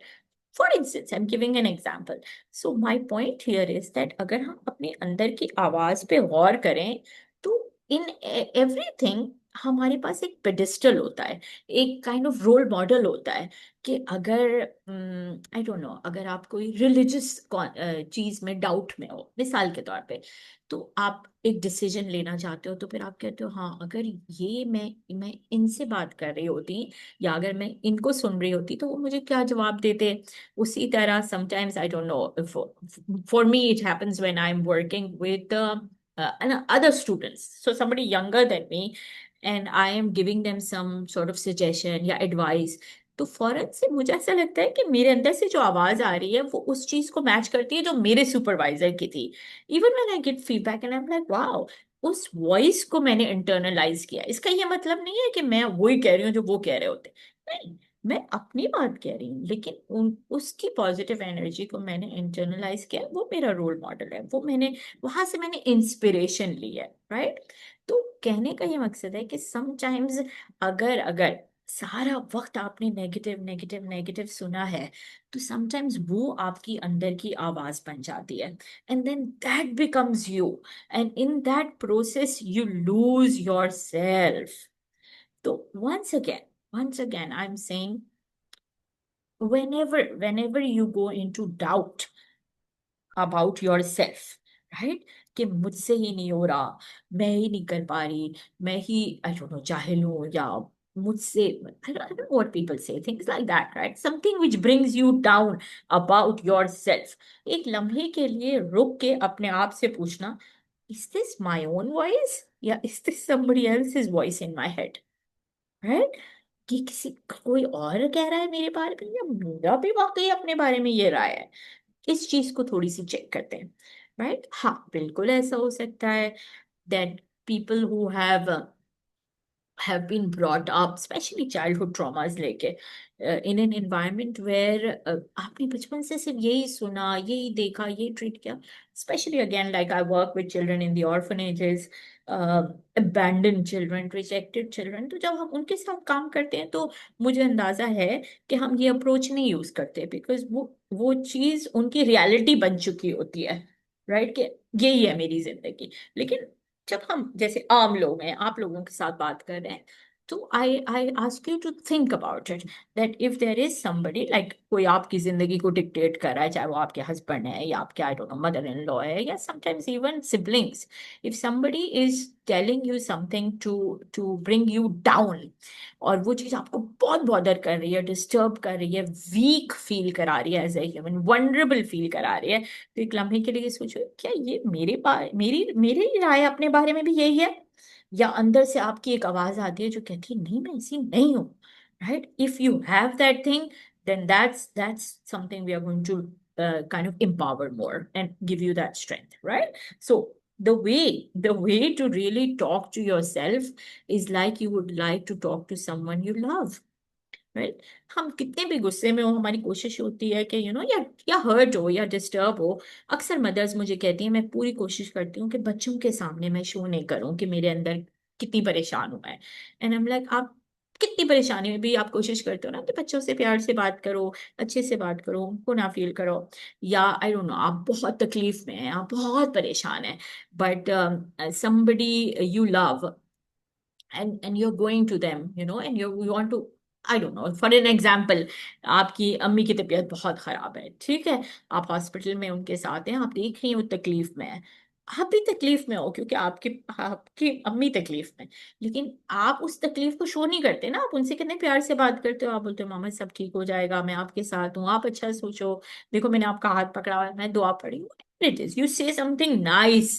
For instance I am giving an example. So my point here is that अगर हम अपने अंदर की आवाज पे गौर करें तो इन एवरीथिंग हमारे पास एक पेडिस्टल होता है, एक काइंड ऑफ रोल मॉडल होता है कि अगर आई डोंट नो, अगर आप कोई रिलीजियस चीज में डाउट में हो मिसाल के तौर पे, तो आप एक डिसीजन लेना चाहते हो, तो फिर आप कहते हो हाँ अगर ये मैं इनसे बात कर रही होती या अगर मैं इनको सुन रही होती तो वो मुझे क्या जवाब देते। उसी तरह sometimes I don't no, for me it happens when I am working with other students, so somebody younger than me, and I am giving them some sort of suggestion या advice, तो फौरन से मुझे ऐसा लगता है कि मेरे अंदर से जो आवाज आ रही है वो उस चीज को मैच करती है जो मेरे सुपरवाइजर की थी। Even when I get feedback and I am like wow, उस वॉइस को मैंने इंटरनलाइज किया। इसका ये मतलब नहीं है कि मैं वही कह रही हूँ जो वो कह रहे होते, नहीं, मैं अपनी बात कह रही हूँ, लेकिन उसकी पॉजिटिव एनर्जी को मैंने इंटरनलाइज किया, वो मेरा रोल मॉडल है, वो मैंने वहां से मैंने इंस्पिरेशन ली है, राइट। तो कहने का ये मकसद है कि समटाइम्स अगर अगर सारा वक्त आपने नेगेटिव नेगेटिव नेगेटिव सुना है, तो समटाइम्स वो आपकी अंदर की आवाज बन जाती है, and then that becomes you, and in that process you lose your self. तो once again I'm saying, whenever you go into doubt about yourself, right, कि मुझसे ही नहीं हो रहा, मैं ही नहीं कर पा रही, मैं ही आई डोंट नो जाहिल हूँ, या मुझसे I don't know what people say, things like that, right, something which brings you down about yourself, एक लम्हे के लिए रुक के अपने आप से पूछना, is this my own voice या is this somebody else's voice in my head, right, कि किसी कोई और कह रहा है मेरे बारे में या मेरा भी वाकई अपने बारे में ये राय है। इस चीज को थोड़ी सी चेक करते हैं, राइट। हाँ बिल्कुल ऐसा हो सकता है that people who have been brought up, especially childhood traumas लेके, in an environment where आपने बचपन से सिर्फ यही सुना, यही देखा, यही ट्रीट किया, especially again like I work with children in the orphanages, abandoned children, rejected children, तो जब हम उनके साथ काम करते हैं तो मुझे अंदाजा है कि हम ये अप्रोच नहीं यूज करते, बिकॉज वो चीज उनकी रियलिटी बन चुकी होती है, राइट, कि यही है मेरी जिंदगी। लेकिन जब हम जैसे आम लोग हैं, आप लोगों के साथ बात कर रहे हैं, तो I ask you to think about it, that if there is somebody like कोई आपकी जिंदगी को डिक्टेट कर रहा है, चाहे वो आपके हस्बैंड है या आपके I don't know mother in law है या sometimes even siblings, if somebody is telling you something to bring you down, और वो चीज आपको बहुत बॉदर कर रही है, डिस्टर्ब कर रही है, वीक फील करा रही है, as a human vulnerable feel करा रही है, तो एक लम्हे के लिए सोचो क्या ये मेरी मेरी राय अपने बारे में भी यही है, या अंदर से आपकी एक आवाज आती है जो कहती है नहीं मैं ऐसी नहीं हूँ, right? If you have that thing, then that's something we are going to kind of empower more and give you that strength, right? So the way to really talk to yourself is like you would like to talk to someone you love, right? हम कितने भी गुस्से में हो, हमारी कोशिश होती है कि या हर्ट हो या डिस्टर्ब हो, अक्सर मदर्स मुझे कहती हैं, मैं पूरी कोशिश करती हूँ कि बच्चों के सामने मैं शो नहीं करूँ कि मेरे अंदर कितनी परेशान हूँ मैं। एंड आई एम लाइक, आप कितनी परेशानी में भी आप कोशिश करते हो ना कि बच्चों से प्यार से बात करो, अच्छे से बात करो, उनको ना फील करो, या आई डोंट नो आप बहुत तकलीफ में हैं, आप बहुत परेशान हैं, but somebody you love and you're going to them, and you want to, I don't know, for an example, आपकी अम्मी की तबीयत बहुत खराब है, ठीक है, आप हॉस्पिटल में उनके साथ हैं, आप देख रही हैं वो तकलीफ में है, आप भी तकलीफ में हो क्योंकि आपकी आपकी अम्मी तकलीफ में, लेकिन आप उस तकलीफ को शो नहीं करते ना, आप उनसे कितने प्यार से बात करते हो, आप बोलते हो मामा सब ठीक हो जाएगा, मैं आपके साथ हूँ, आप अच्छा सोचो, देखो मैंने आपका हाथ पकड़ा हुआ है, मैं दुआ पढ़ी हूँ, it is you say something nice.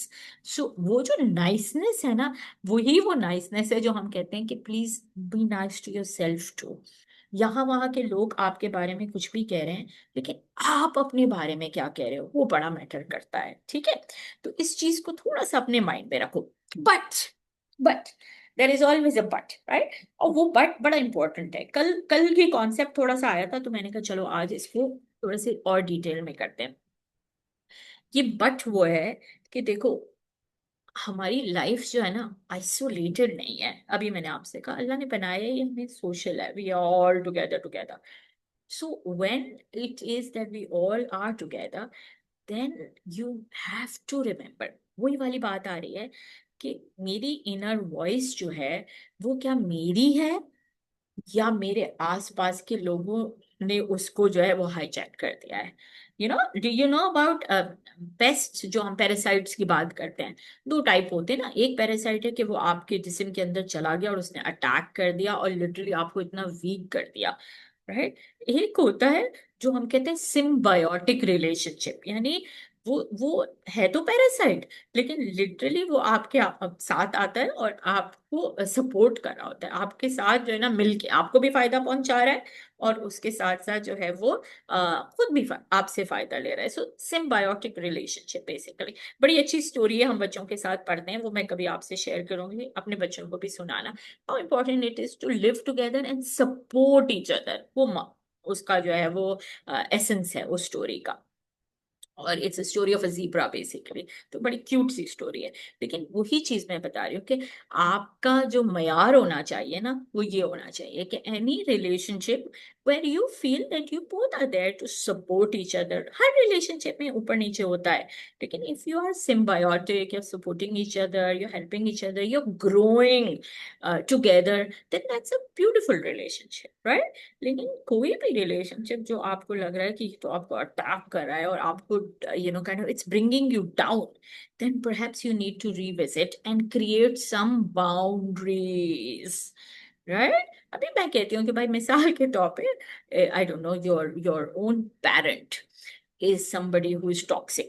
So वो जो नाइसनेस है ना, वही वो नाइसनेस है जो हम कहते हैं कि please be nice to your self too. यहाँ वहाँ के लोग आपके बारे में कुछ भी कह रहे हैं, लेकिन आप अपने बारे में क्या कह रहे हो वो बड़ा मैटर करता है, ठीक है? तो इस चीज को थोड़ा सा अपने माइंड में रखो। But there is always a but, right? और वो बट बड़ा इंपॉर्टेंट है। कल कल की कॉन्सेप्ट थोड़ा सा आया था, तो मैंने कहा चलो आज इसको थोड़ा से और डिटेल में करते हैं। ये बट वो है कि देखो, हमारी लाइफ जो है ना, आइसोलेटेड नहीं है। अभी मैंने आपसे कहा अल्लाह ने बनाया है, ये हमें सोशल है, we are all together together. So when it is that we all are together, then you have to remember, वही वाली बात आ रही है कि मेरी इनर वॉइस जो है वो क्या मेरी है, या मेरे आसपास के लोगों ने उसको जो है वो हाईजैक कर दिया है। Do you know about paste? जो हम पैरासाइट्स की बात करते हैं, दो टाइप होते हैं ना, एक पैरासाइट है कि वो आपके जिस्म के अंदर चला गया और उसने अटैक कर दिया और लिटरली आपको इतना वीक कर दिया, राइट? एक होता है जो हम कहते हैं सिम्बायोटिक रिलेशनशिप, यानी वो है तो पैरासाइट, लेकिन लिटरली वो आपके साथ आता है और आपको सपोर्ट कर रहा होता है, आपके साथ जो है ना मिलके आपको भी फायदा पहुंचा रहा है, और उसके साथ साथ जो है वो खुद भी आपसे फायदा ले रहा है। सो सिम्बायोटिक रिलेशनशिप बेसिकली बड़ी अच्छी स्टोरी है, हम बच्चों के साथ पढ़ते हैं, वो मैं कभी आपसे शेयर करूंगी, अपने बच्चों को भी सुनाना। How important it is to live together and support each other, वो उसका जो है वो एसेंस है उस स्टोरी का। और it's story of a zebra basically, तो बड़ी क्यूट सी स्टोरी है। लेकिन वही चीज मैं बता रही हूँ कि आपका जो मयार होना चाहिए ना, वो ये होना चाहिए कि any relationship where you feel that you both are there to support each other, हर रिलेशनशिप में ऊपर नीचे होता है, लेकिन if you are symbiotic, you are supporting each other, you are helping each other, you are growing together, then that's a beautiful relationship, right? लेकिन कोई भी रिलेशनशिप जो आपको लग रहा है कि तो आपको अटैक कर रहा है और आपको kind of its bringing you down, then perhaps you need to revisit and create some boundaries, right? अभी मैं कहती हूँ कि भाई मिसाल के तौर पे आई don't no, your own parent is somebody who is toxic,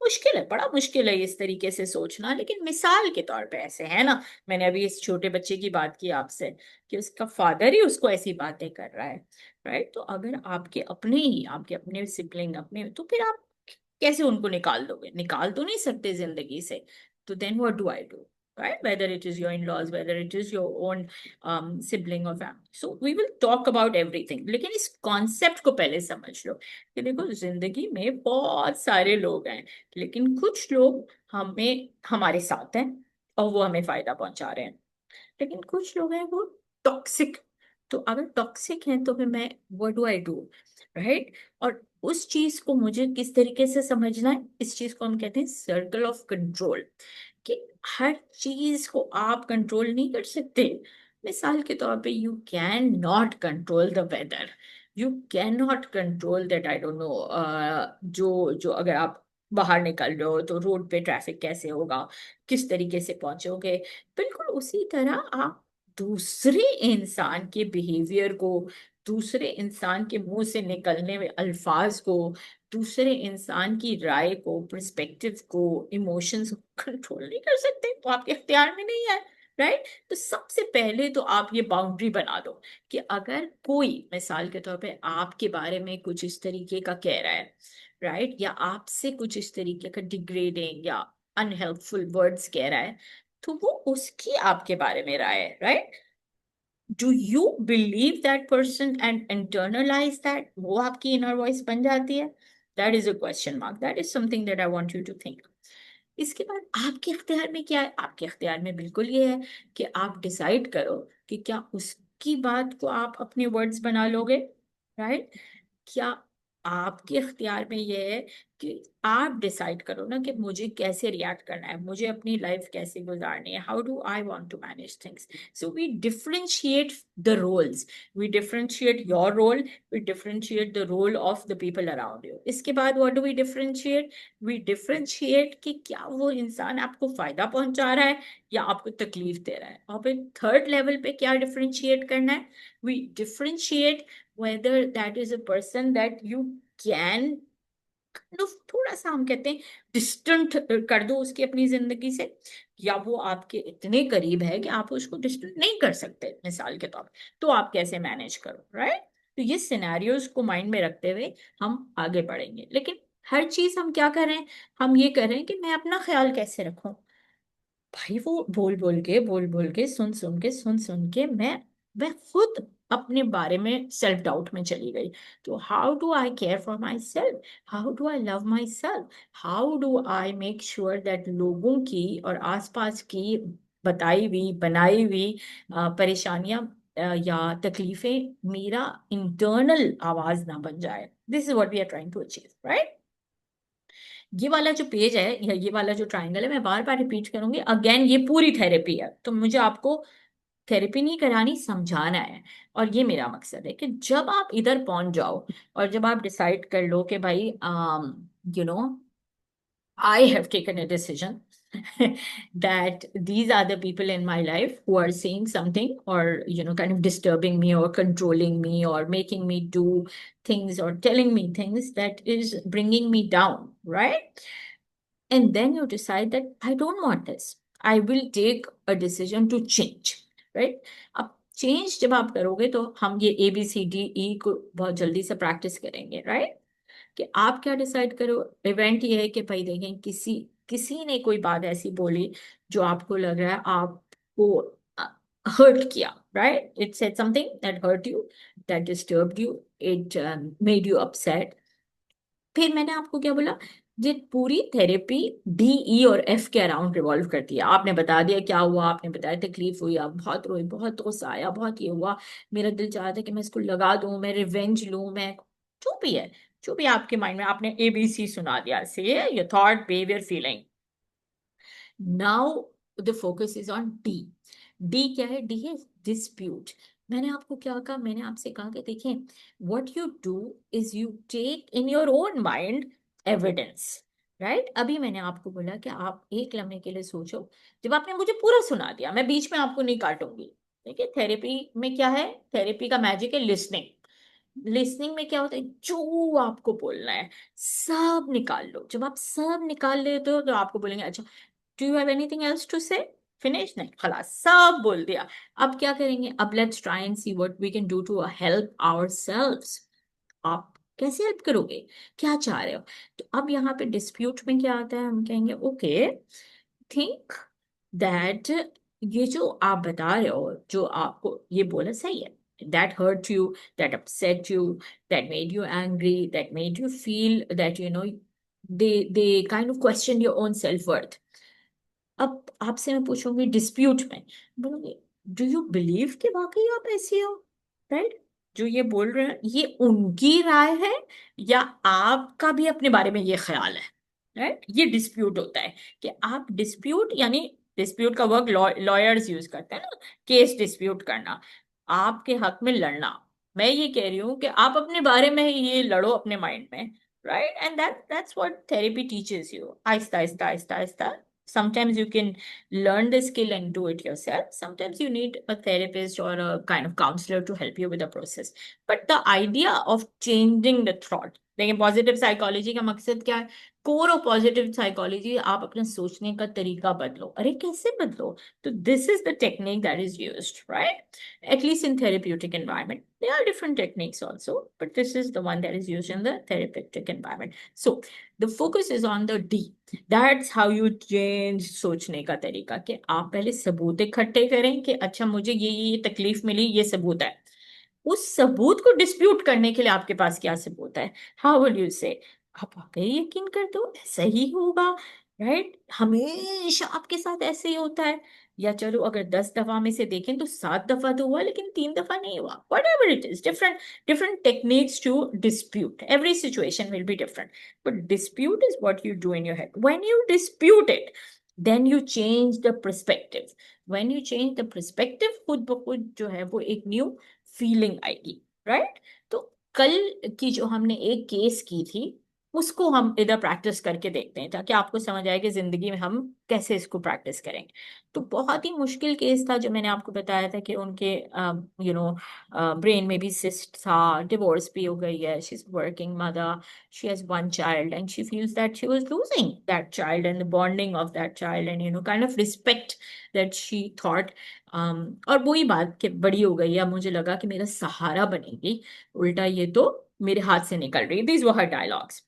मुश्किल है, बड़ा मुश्किल है इस तरीके से सोचना, लेकिन मिसाल के तौर पे ऐसे है ना। मैंने अभी इस छोटे बच्चे की बात की आपसे कि उसका फादर ही उसको ऐसी बातें कर रहा है, राइट? तो अगर आपके अपने सिबलिंग अपने, तो फिर आप कैसे उनको निकाल दोगे? निकाल तो नहीं सकते जिंदगी से। तो then what do I do, right? Whether it is your in-laws, whether it is your own sibling or family. So we will talk about everything. लेकिन इस कॉन्सेप्ट को पहले समझ लो कि देखो, जिंदगी में बहुत सारे लोग हैं, लेकिन कुछ लोग हमें हमारे साथ हैं और वो हमें फायदा पहुंचा रहे हैं, लेकिन कुछ लोग हैं वो टॉक्सिक। तो अगर टॉक्सिक हैं तो फिर मैं what do I do, right? और उस चीज को मुझे किस तरीके से समझना है, इस चीज को हम कहते हैं सर्कल ऑफ कंट्रोल, कि हर चीज को आप कंट्रोल नहीं कर सकते, मिसाल के तौर पे you can not control the weather, you can not control that, I don't know, जो जो अगर आप बाहर निकल रहे हो तो रोड पे ट्रैफिक कैसे होगा, किस तरीके से पहुंचोगे। बिल्कुल उसी तरह आप दूसरे इंसान के बिहेवियर को, दूसरे इंसान के मुंह से निकलने में अल्फाज को, दूसरे इंसान की राय को, पर्सपेक्टिव को, इमोशंस को कंट्रोल नहीं कर सकते, तो आपके इख्तियार में नहीं है। राइट। तो सबसे पहले तो आप ये बाउंड्री बना दो कि अगर कोई मिसाल के तौर पे आपके बारे में कुछ इस तरीके का कह रहा है, राइट, या आपसे कुछ इस तरीके का डिग्रेडिंग या अनहेल्पफुल वर्ड्स कह रहा है, तो वो उसकी आपके बारे में राय है। Right. Do you believe that person and internalize that, वो आपकी इनर वॉइस बन जाती है? That is a question mark, that is something that I want you to think. इसके बाद आपके इख्तियार में क्या है? आपके इख्तियार में बिल्कुल ये है कि आप डिसाइड करो कि क्या उसकी बात को आप अपने वर्ड्स बना लोगे। राइट। क्या आपके इख्तियार में ये है कि आप डिसाइड करो ना कि मुझे कैसे रिएक्ट करना है, मुझे अपनी लाइफ कैसे गुजारनी है, how do I want to manage things. So we differentiate the roles, we differentiate your role, we differentiate the role of the people around you. इसके बाद व्हाट डू वी डिफरेंशिएट कि क्या वो इंसान आपको फायदा पहुंचा रहा है या आपको तकलीफ दे रहा है। और फिर थर्ड लेवल पे क्या डिफरेंशिएट करना है? We differentiate whether that is a person that you can kind of थोड़ा सा, हम कहते हैं, डिस्टेंट कर दो उसकी अपनी जिंदगी से, या वो आपके इतने करीब है कि आप उसको डिस्टेंट नहीं कर सकते मिसाल के तौर पे, तो आप कैसे मैनेज करो। राइट। तो ये सिनेरियोज को माइंड में रखते हुए हम आगे बढ़ेंगे। लेकिन हर चीज हम क्या कर रहे हैं, हम ये कर रहे हैं कि मैं अपना ख्याल कैसे रखूं। भाई वो बोल बोल के, सुन सुन के मैं खुद अपने बारे में सेल्फ डाउट में चली गई। तो how do I care for my self, how do I love my self, how do I make sure that लोगों की और आसपास की बताई हुई बनाई हुई परेशानियां या तकलीफें मेरा इंटरनल आवाज ना बन जाए। This is what we are trying to achieve. Right. ये वाला जो पेज है या ये वाला जो ट्रायंगल है, मैं बार बार रिपीट करूंगी, अगेन ये पूरी थेरेपी है, तो मुझे आपको थेरेपी नहीं करानी, समझाना है। और ये मेरा मकसद है कि जब आप इधर पहुंच जाओ और जब आप डिसाइड कर लो कि भाई you know I have taken a decision that these are the people in my life who are saying something or, kind of disturbing me or controlling me or making me do things or telling me things that is bringing me down, right? And then you decide that I don't want this. I will take a decision to change, right? अब चेंज जब आप करोगे तो हम ये ABCDE को बहुत जल्दी से प्रैक्टिस करेंगे, राइट? कि आप क्या डिसाइड करो। इवेंट ये है कि भाई देखें, किसी किसी ने कोई बात ऐसी बोली जो आपको लग रहा है आपको हर्ट किया, right? It said something that hurt you, that disturbed you, it made you upset. फिर मैंने आपको क्या बोला, ये पूरी थेरेपी D, E और F के अराउंड रिवॉल्व करती है। आपने बता दिया क्या हुआ, आपने बताया तकलीफ हुई, आप बहुत रोई, बहुत गुस्सा आया, बहुत ये हुआ, मेरा दिल चाहता है कि मैं इसको लगा दूं, मैं रिवेंज लूं, मैं जो भी है, जो भी आपके माइंड में, आपने ABC सुना दिया, से your thought, behaviour, feeling. Now the focus is on D क्या है? डी है डिस्प्यूट। मैंने आपको क्या कहा, मैंने आपसे कहा कि देखें, what you do is you take in your own mind evidence. Right. अभी मैंने आपको बोला कि आप एक लम्हे के लिए सोचो। जब आपने मुझे पूरा सुना दिया, मैं बीच में आपको नहीं काटूंगी। देखिए थेरेपी में क्या है, थेरेपी का मैजिक है लिसनिंग। लिसनिंग में क्या होता है, जो आपको बोलना है सब निकाल लो। जब आप सब निकाल लेते हो तो आपको बोलेंगे, अच्छा do you have anything else to say? Finish? नहीं, खलास सब बोल दिया। अब क्या करेंगे? अब let's try and see what we can do to help ourselves. आप कैसे हेल्प करोगे, क्या चाह रहे हो? तो अब यहाँ पे डिस्प्यूट में क्या आता है, हम कहेंगे ओके, थिंक दैट ये जो आप बता रहे हो, जो आपको ये बोला सही है, that hurt you, that upset you, that made you angry, that made you feel that they kind of question your own self-worth। अब आपसे मैं पूछूंगी डिस्प्यूट में, बोलूंगी डू यू बिलीव कि वाकई आप ऐसी हो? राइट। जो ये बोल रहे हैं ये उनकी राय है या आपका भी अपने बारे में ये ख्याल है? राइट। ये डिस्प्यूट होता है कि आप डिस्प्यूट यानी डिस्प्यूट का वर्क लॉयर्स यूज करते हैं ना, केस डिस्प्यूट करना, आपके हक में लड़ना। मैं ये कह रही हूँ कि आप अपने बारे में ही ये लड़ो अपने माइंड में, right? And that's what therapy teaches you, Aahista Aahista Aahista Aahista. Sometimes you can learn the skill and do it yourself. Sometimes you need a therapist or a kind of counselor to help you with the process. But the idea of changing the thought, देखिए पॉजिटिव साइकोलॉजी का मकसद क्या है? कोर ऑफ पॉजिटिव साइकोलॉजी, आप अपने सोचने का तरीका बदलो। अरे कैसे बदलो? तो this is the technique that is used, right? At least in therapeutic environment, there are different techniques also, but this is the one that is used in the therapeutic environment. So the focus is on the D. That's how you change सोचने का तरीका, कि आप पहले सबूत इकट्ठे करें कि अच्छा मुझे ये तकलीफ मिली, ये सबूत है। उस सबूत को डिस्प्यूट करने के लिए आपके पास क्या सबूत है? हाउ विल यू से? आप वाकई यकीन कर दो ऐसा ही होगा, राइट? हमेशा आपके साथ ऐसे ही होता है, या चलो अगर 10 दफा में से देखें तो 7 दफा तो हुआ, लेकिन 3 दफा नहीं हुआ। whatever it is, different different techniques to dispute. Every situation will be different, but dispute is what you do in your head. When you dispute it, then you change the perspective. When you change the perspective, खुद ब खुद जो है वो एक न्यू फीलिंग आएगी, राइट? तो कल की जो हमने एक केस की थी, उसको हम इधर प्रैक्टिस करके देखते हैं, ताकि आपको समझ आए कि जिंदगी में हम कैसे इसको प्रैक्टिस करेंगे। तो बहुत ही मुश्किल केस था जो मैंने आपको बताया था कि उनके ब्रेन में भी सिस्ट था, डिवोर्स भी हो गई है, she is working mother, she has one child and she feels that she was losing that child and the bonding of that child and kind of respect that she thought. और वही बात कि बड़ी हो गई है, अब मुझे लगा कि मेरा सहारा बनेगी, उल्टा ये तो मेरे हाथ से निकल रही। These were her dialogues.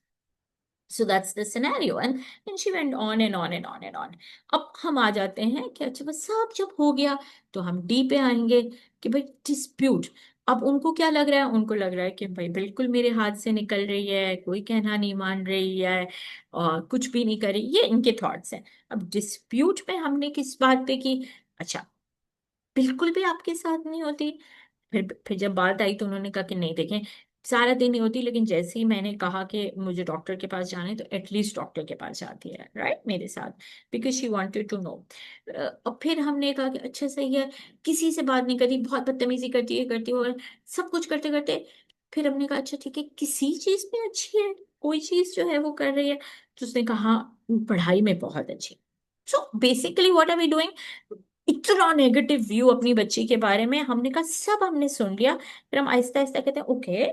So that's the scenario, and she went on and on and on and on. अब हम आ जाते हैं कि अच्छा बस सब जब हो गया तो हम डी पे आएंगे कि भाई डिस्प्यूट। अब उनको क्या लग रहा है? उनको लग रहा है कि भाई बिल्कुल मेरे हाथ से निकल रही है, कोई कहना नहीं मान रही है और कुछ भी नहीं कर रही, ये इनके थॉट्स हैं। अब डिस्प्यूट में हमने किस बात पे की? अच्छा, बिल्कुल भी आपके साथ नहीं होती। फिर जब बात आई तो उन्होंने कहा कि नहीं देखें, सारा दिन नहीं होती, लेकिन जैसे ही मैंने कहा कि मुझे डॉक्टर के पास जाना है तो एटलीस्ट डॉक्टर के पास जाती है, राइट, मेरे साथ, because she wanted to know. अब फिर हमने कहा कि अच्छा सही है, किसी से बात नहीं करती, बहुत बदतमीजी करती है और सब कुछ करते करते फिर हमने कहा अच्छा ठीक है, किसी चीज में अच्छी है, कोई चीज जो है वो कर रही है? तो उसने कहा "हाँ, पढ़ाई में बहुत अच्छी"। So basically what are we doing? इतना नेगेटिव व्यू अपनी बच्ची के बारे में, हमने कहा सब हमने सुन लिया। फिर हम आहिस्ता आहिस्ता कहते हैं ओके,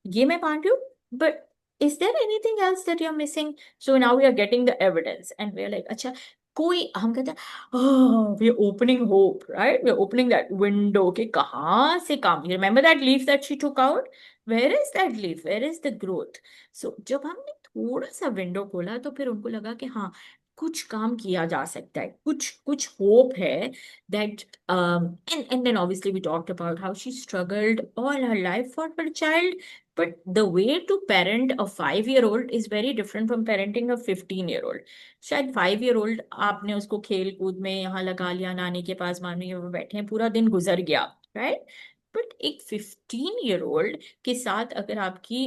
ये मैं मान रही हूँ, but is there anything else that you are missing? So now we are getting the evidence and we are like अच्छा, कोई, हम कहते हैं we are opening hope, right, we are opening that window कि कहाँ से काम। You remember that leaf that she took out? Where is that leaf, where is the growth? So जब हमने थोड़ा सा विंडो खोला तो फिर उनको लगा कि हाँ, कुछ काम किया जा सकता है, कुछ कुछ होप है that and then obviously we talked about how she struggled all her life for her child, but the way to parent a 5-year-old is very different from parenting a 15-year-old. शायद 5-year-old आपने उसको खेल कूद में यहाँ लगा लिया, नानी के पास मामी के पास बैठे हैं, पूरा दिन गुजर गया, राइट? बट एक 15-year-old के साथ अगर आपकी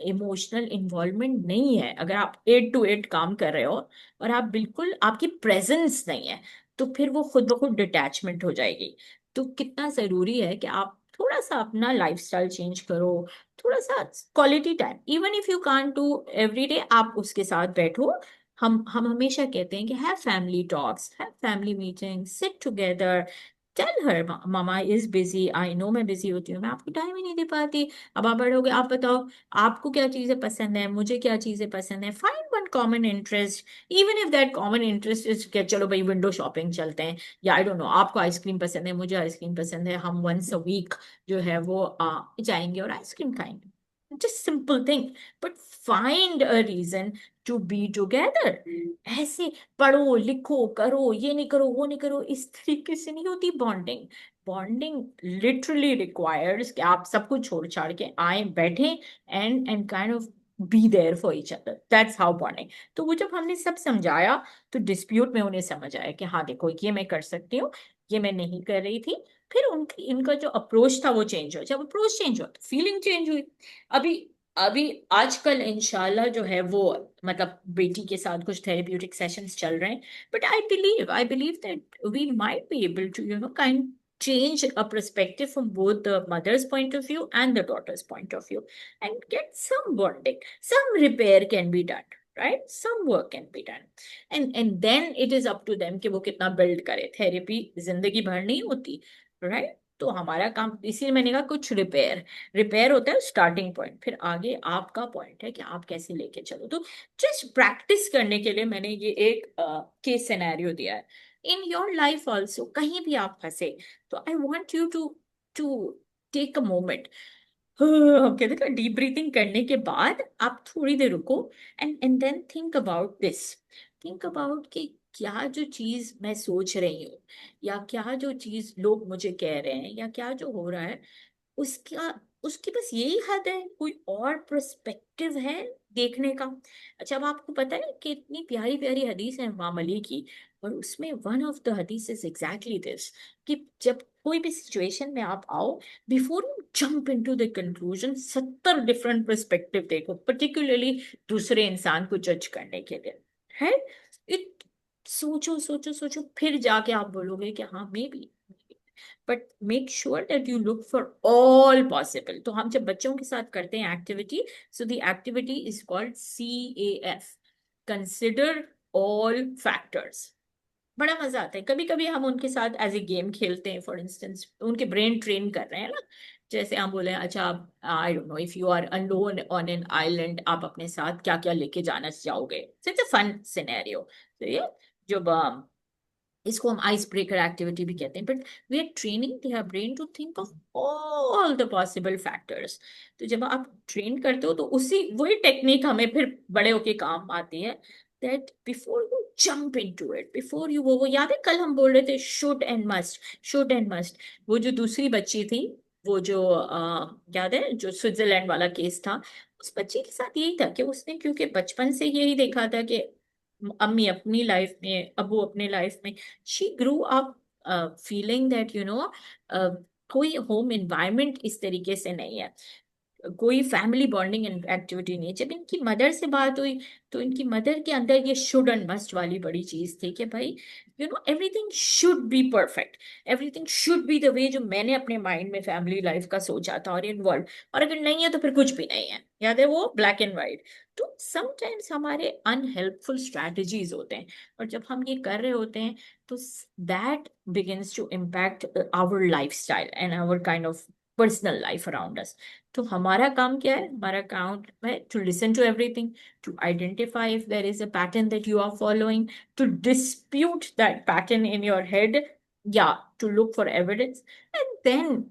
इमोशनल इन्वॉल्वमेंट नहीं है, अगर आप 8 to 8 काम कर रहे हो और आप बिल्कुल, आपकी प्रेजेंस नहीं है, तो फिर वो खुद ब खुद डिटैचमेंट हो जाएगी। तो कितना जरूरी है कि आप थोड़ा सा अपना लाइफस्टाइल चेंज करो, थोड़ा सा quality time, even if you can't do every day, आप उसके साथ बैठो। हम हमेशा कहते हैं कि have family talks, have family meeting, sit together, tell her mama is busy, I know मैं बिजी होती हूँ, मैं आपको टाइम ही नहीं दे पाती। अब आप बड़े हो गए, आप बताओ आपको क्या चीजें पसंद है, मुझे क्या चीजें पसंद है, find one common interest. Even if that common interest is कि चलो भाई विंडो शॉपिंग चलते हैं, या आई डोंट नो, आपको आइसक्रीम पसंद है, मुझे आइसक्रीम पसंद है, हम वंस अ वीक जो है वो जाएंगे और आइसक्रीम खाएंगे। Just simple thing, but find a reason to be together. ऐसे पढ़ो लिखो करो, ये नहीं करो वो नहीं करो, इस तरीके से नहीं होती बॉन्डिंग। बॉन्डिंग लिटरली रिक्वायर्स कि आप सब कुछ छोड़ छाड़ के आए, बैठे and kind of be there for each other. That's how bonding. तो वो जब हमने सब समझाया तो डिस्प्यूट में उन्हें समझ आया कि हाँ देखो, ये मैं कर सकती हूँ, ये मैं नहीं कर रही थी। फिर उनकी, इनका जो अप्रोच था वो चेंज हुआ। जब अप्रोच चेंज हुआ तो फीलिंग चेंज हुई। अभी अभी आजकल इंशाल्लाह जो है वो, मतलब बेटी के साथ कुछ थेरेप्यूटिक सेशंस चल रहे हैं, but I believe that we might be able to kind change a perspective from both the mother's point of view and the daughter's point of view, and get some bonding, some repair can be done, right? Some work can be done, and then it is up to them कि वो कितना build करे. थेरेपी जिंदगी भर नहीं होती, right? तो हमारा काम, इसीलिए मैंने कहा कुछ रिपेयर, रिपेयर होता है स्टार्टिंग पॉइंट, फिर आगे आपका पॉइंट है कि आप कैसे लेके चलो. तो जस्ट प्रैक्टिस करने के लिए मैंने ये एक केस सिनेरियो दिया है. इन योर लाइफ ऑल्सो कहीं भी आप फंसे, तो I want you to to take a moment. हम कहते हैं डीप ब्रीथिंग करने के बाद आप थोड़ी देर रुको, and then think about this. Think about कि क्या जो चीज मैं सोच रही हूँ, या क्या जो चीज लोग मुझे कह रहे हैं, या क्या जो हो रहा है, उसका उसकी बस यही हद है, कोई और पर्सपेक्टिव है देखने का. अच्छा, अब आपको पता है कि इतनी प्यारी प्यारी हदीस है इमाम अली की, और उसमें वन ऑफ द हदीस इज एग्जैक्टली दिस, कि जब कोई भी सिचुएशन में आप आओ, before you jump into the conclusion, 70 different perspective देखो, पर्टिकुलरली दूसरे इंसान को जज करने के लिए, है. इट सोचो सोचो सोचो, फिर जाके आप बोलोगे कि हाँ may be, but make sure that you look for all possible. तो हम जब बच्चों के साथ करते हैं activity, so the activity is called CAF, consider all factors. बड़ा मजा आता है. कभी कभी हम उनके साथ एज ए गेम खेलते हैं, फॉर इंस्टेंस उनके ब्रेन ट्रेन कर रहे हैं ना. जैसे हम बोले, अच्छा आप, I don't know, if you are alone on an island, आप अपने साथ क्या क्या लेके जाना चाहोगे. It's a fun scenario. तो ये जब इसको हम आइस ब्रेकर एक्टिविटी भी कहते हैं, but we are training their brain to think of all the possible factors. तो जब आप ट्रेन करते हो, तो उसी वही टेक्निक हमें फिर बड़े होके काम आती है, that before you jump into it, before you, वो याद है कल हम बोल रहे थे should and must, should and must. वो जो दूसरी बच्ची थी, वो जो याद है जो स्विट्जरलैंड वाला केस था, उस बच्ची के साथ यही था कि उसने क्योंकि बचपन से यही देखा था कि अम्मी अपनी लाइफ में, अबू अपने लाइफ में, she grew up feeling that कोई होम एनवायरनमेंट इस तरीके से नहीं है, कोई फैमिली बॉन्डिंग एक्टिविटी नहीं है. जब इनकी मदर से बात हुई, तो इनकी मदर के अंदर ये शुड एंड मस्ट वाली बड़ी चीज थी कि भाई everything should be perfect, everything should be the way जो मैंने अपने माइंड में फैमिली लाइफ का सोचा था और इन्वॉल्व, और अगर नहीं है तो फिर कुछ भी नहीं है. याद है वो ब्लैक एंड वाइट. तो समटाइम्स हमारे अनहेल्पफुल स्ट्रैटेजीज होते हैं, और जब हम ये कर रहे होते हैं, तो that begins to impact our lifestyle and our kind of personal life around us. तो हमारा काम क्या है, हमारा काम है to listen to everything, to identify if there is a pattern that you are following, to dispute that pattern in your head, या to look for evidence, and then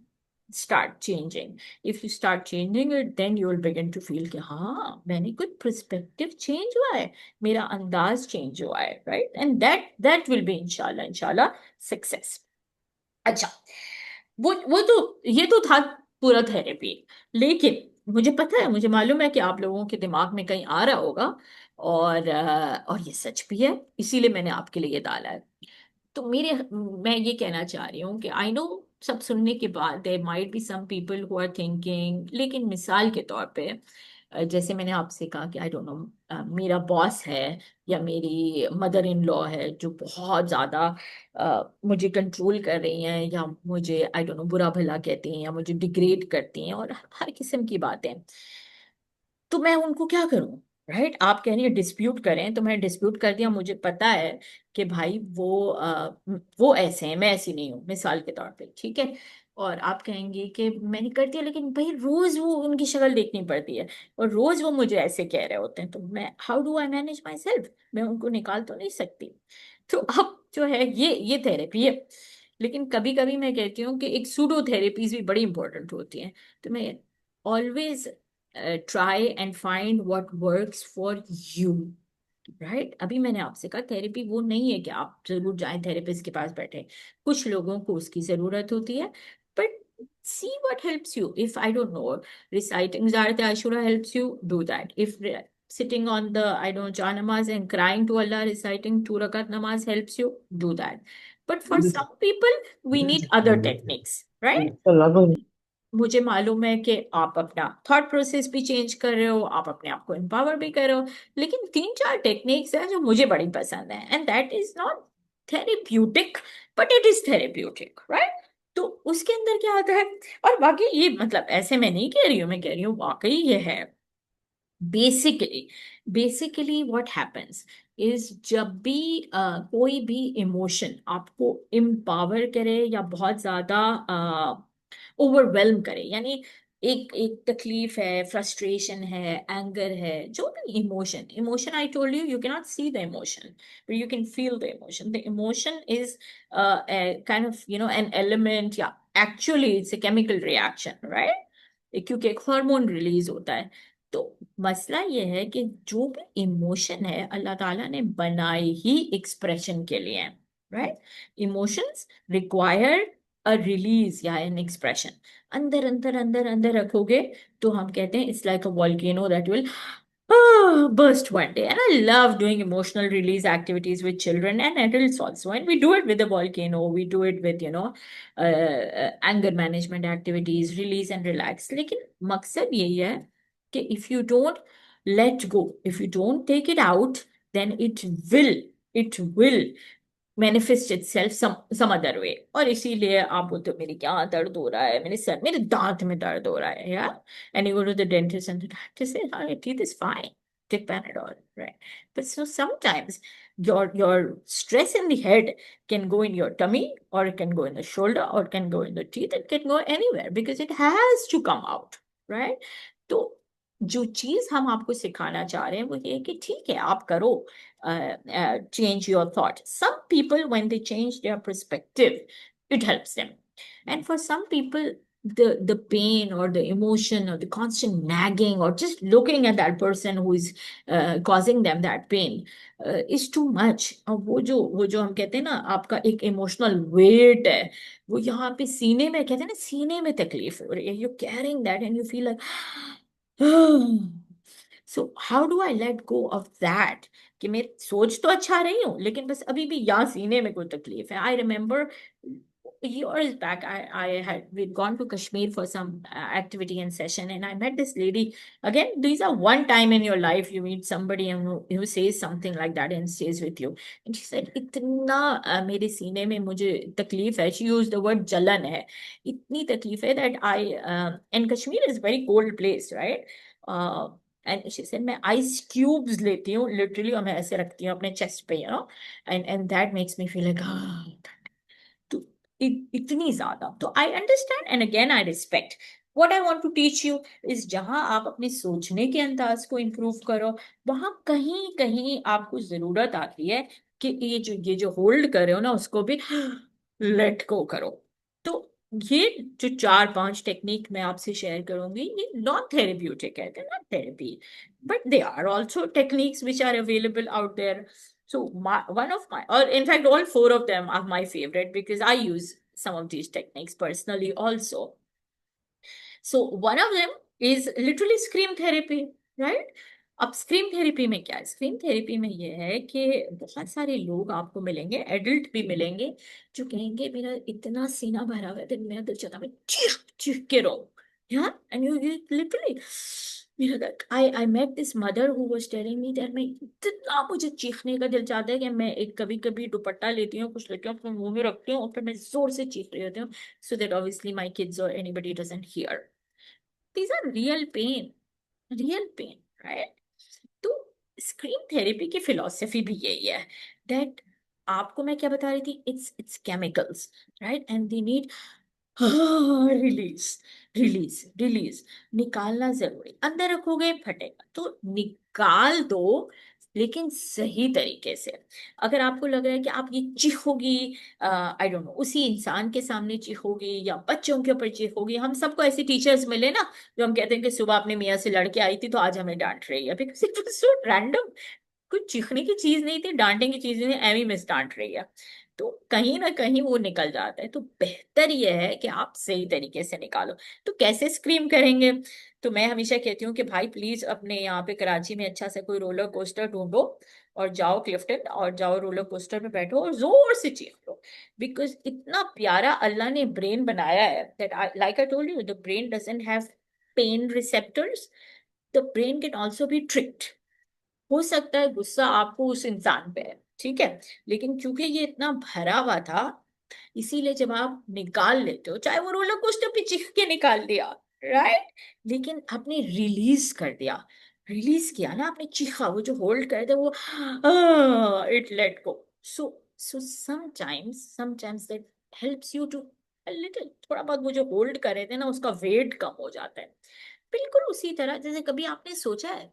start changing. If you start changing it, then you will begin to feel कि हाँ मैंने कुछ perspective change हुआ है, मेरा अंदाज change हुआ है, right? And that will be इंशाल्लाह success. अच्छा, वो तो, ये तो था पूरा थेरेपी. लेकिन मुझे पता है, मुझे मालूम है कि आप लोगों के दिमाग में कहीं आ रहा होगा, और ये सच भी है, इसीलिए मैंने आपके लिए ये डाला है. तो मैं ये कहना चाह रही हूँ कि आई नो, सब सुनने के बाद there might be some people who are thinking, लेकिन मिसाल के तौर पे, जैसे मैंने आपसे कहा कि आई डोंट नो, मेरा बॉस है, या मेरी मदर इन लॉ है जो बहुत ज्यादा मुझे कंट्रोल कर रही हैं, या मुझे आई डोंट नो बुरा भला कहती हैं, या मुझे डिग्रेड करती हैं, और हर किस्म की बातें. तो मैं उनको क्या करूं, राइट? आप कह रही है डिस्प्यूट करें, तो मैंने डिस्प्यूट कर दिया. मुझे पता है कि भाई वो ऐसे हैं, मैं ऐसी नहीं हूँ, मिसाल के तौर पे, ठीक है. और आप कहेंगे कि मैंने कर दिया, लेकिन भाई रोज वो उनकी शक्ल देखनी पड़ती है, और रोज वो मुझे ऐसे कह रहे होते हैं, तो मैं how do I manage my self, मैं उनको निकाल तो नहीं सकती. तो अब जो है ये थेरेपी है. लेकिन कभी कभी मैं कहती हूँ कि एक सूडो थेरेपीज भी बड़ी इंपॉर्टेंट होती हैं. तो मैं always try and find what works for you, right? अभी मैंने आपसे कहा थेरेपी वो नहीं है कि आप जरूर जाएं थेरेपिस्ट के पास बैठे. कुछ लोगों को उसकी जरूरत होती है, but see what helps you. If I don't no, reciting Zarat Ashura helps you, do that. If sitting on the, I don't know, Jah namaz and crying to Allah, reciting 2 rakat namaz helps you, do that. But for some people we need other techniques, right? मुझे मालूम है कि आप अपना थॉट प्रोसेस भी चेंज कर रहे हो, आप अपने आप को एम्पावर भी कर रहे हो, लेकिन तीन चार टेक्निक्स हैं जो मुझे बड़ी पसंद है, and that is not therapeutic, but it is therapeutic, right? तो उसके अंदर क्या आता है? और बाकी ये मतलब ऐसे मैं नहीं कह रही हूँ, मैं कह रही हूँ वाकई ये है। बेसिकली व्हाट हैपेंस इज, जब भी कोई भी इमोशन आपको एम्पावर करे या बहुत ज्यादा ओवरवेलम करे, यानी एक एक तकलीफ है, फ्रस्ट्रेशन है, एंगर है, जो भी emotion, emotion I told you, you can not see the emotion but you can feel the emotion. The emotion is kind of an element, या actually it's a chemical reaction, right? क्योंकि एक हार्मोन रिलीज होता है। तो मसला ये है कि जो भी इमोशन है अल्लाह ताला ने बनाए ही एक्सप्रेशन के लिए, right? Emotions require a release या एन एक्सप्रेशन। अंदर अंदर अंदर अंदर रखोगे तो हम कहते हैं it's like a volcano that will burst one day. And I love doing emotional release activities with children and adults also. And we do it with the volcano, we do it with, anger management activities, release and relax. लेकिन मकसद यही है कि if you don't let go, if you don't take it out, then it will manifest itself some other way. और इसीलिए आप बोलते हो मेरी क्या दर्द हो रहा है, मेरे सर, मेरे दांत में दर्द हो रहा है, यार, and you go to the dentist and the dentist says, "Oh, your teeth is fine. Take Panadol," right? But so sometimes your stress in the head can go in your tummy, or it can go in the shoulder, or it can go in the teeth. It can go anywhere because it has to come out, right? तो जो चीज हम आपको सिखाना चाह रहे हैं वो ये है कि ठीक है, आप करो, change your thought. Some people, when they change their perspective, it helps them. And for some people, the pain or the emotion or the constant nagging or just looking at that person who is causing them that pain is too much. और वो जो हम कहते हैं ना, आपका एक इमोशनल वेट है, वो यहाँ पे सीने में, कहते हैं ना, सीने में तकलीफ हो रही है, you carrying that and you feel like so how do I let go of that? कि मैं सोच तो अच्छा रही हूँ लेकिन बस अभी भी यहाँ सीने में कोई तकलीफ है। I remember years back, I had we'd gone to Kashmir for some activity and session, and I met this lady. Again, these are one time in your life you meet somebody who says something like that and stays with you. And she said, इतना मेरे सीने में मुझे तकलीफ है, she used the word जलन है, इतनी तकलीफ है that and Kashmir is a very cold place, right? And she said, मैं आइस क्यूब्स लेती हूँ लिटरली, और मैं ऐसे रखती हूँ अपने चेस्ट पे, and that makes me feel like, तो इतनी ज्यादा। तो I understand and again I respect. What I want to teach you is, जहां आप अपने सोचने के अंदाज को इम्प्रूव करो, वहां कहीं कहीं आपको जरूरत आती है कि ये जो होल्ड कर रहे हो ना, उसको भी लेट गो करो। तो ये जो चार पांच टेक्निक मैं आपसे शेयर करूंगी, ये नॉन थेरेप्यूटिक है, not therapy, but they are also techniques which are available out there. So one of my, or in fact, all four of them are my favorite because I use some of these techniques personally also. So one of them is literally scream therapy, right? अब स्क्रीम थेरेपी में क्या है? स्क्रीम थेरेपी में ये है कि बहुत सारे लोग आपको मिलेंगे, एडल्ट भी मिलेंगे, जो कहेंगे मेरा इतना सीना भरा हुआ है तो मेरा दिल चाहता है मैं चीख चीख के रो, यार, एंड यू लिटरली, मेरा I met this mother who was telling me that मैं इतना, मुझे चीखने का दिल चाहता है कि मैं एक कभी कभी दुपट्टा लेती हूँ, कुछ लेती हूँ, अपने मुंह में रखती हूँ और फिर मैं जोर से चीख रही होती हूँ, so that obviously my kids or anybody doesn't hear. These are real pain, right? तो स्क्रीन थेरेपी की फिलॉसफी भी यही है, दैट आपको मैं क्या बता रही थी, it's chemicals, right? And they need release, release, release, निकालना जरूरी। अंदर रखोगे फटेगा, तो निकाल दो, लेकिन सही तरीके से। अगर आपको लग रहा है कि आप ये चीखोगी, आई डोंट नो, उसी इंसान के सामने चीखोगी या बच्चों के ऊपर चीखोगी, हम सबको ऐसे टीचर्स मिले ना जो हम कहते हैं कि सुबह अपने मियाँ से लड़के आई थी तो आज हमें डांट रही है, because it was so random, कुछ चीखने की चीज नहीं थी, डांटने की चीज नहीं, एमी मिस डांट रही है। तो कहीं ना कहीं वो निकल जाता है। तो बेहतर ये है कि आप सही तरीके से निकालो। तो कैसे स्क्रीम करेंगे? तो मैं हमेशा कहती हूँ कि भाई प्लीज अपने यहाँ पे कराची में अच्छा सा कोई रोलर कोस्टर ढूंढो और जाओ क्लिफ्टन, और जाओ रोलर कोस्टर पे बैठो और जोर से चीख लो, बिकॉज इतना प्यारा अल्लाह ने ब्रेन बनाया है that like I told you the brain doesn't have pen receptors. The brain can also be tricked. हो सकता है गुस्सा आपको उस इंसान पे है, ठीक है, लेकिन क्योंकि ये इतना भरा हुआ था, इसीलिए जब आप निकाल लेते हो, चाहे वो रोलर कोस्टर पे चीख के निकाल दिया, राइट, लेकिन आपने रिलीज कर दिया, रिलीज किया ना आपने, चीखा, वो जो होल्ड कर दे वो it let go. So sometimes that helps you to little, थोड़ा बहुत वो जो होल्ड कर रहे थे ना उसका वेट कम हो जाता है. बिल्कुल उसी तरह जैसे कभी आपने सोचा है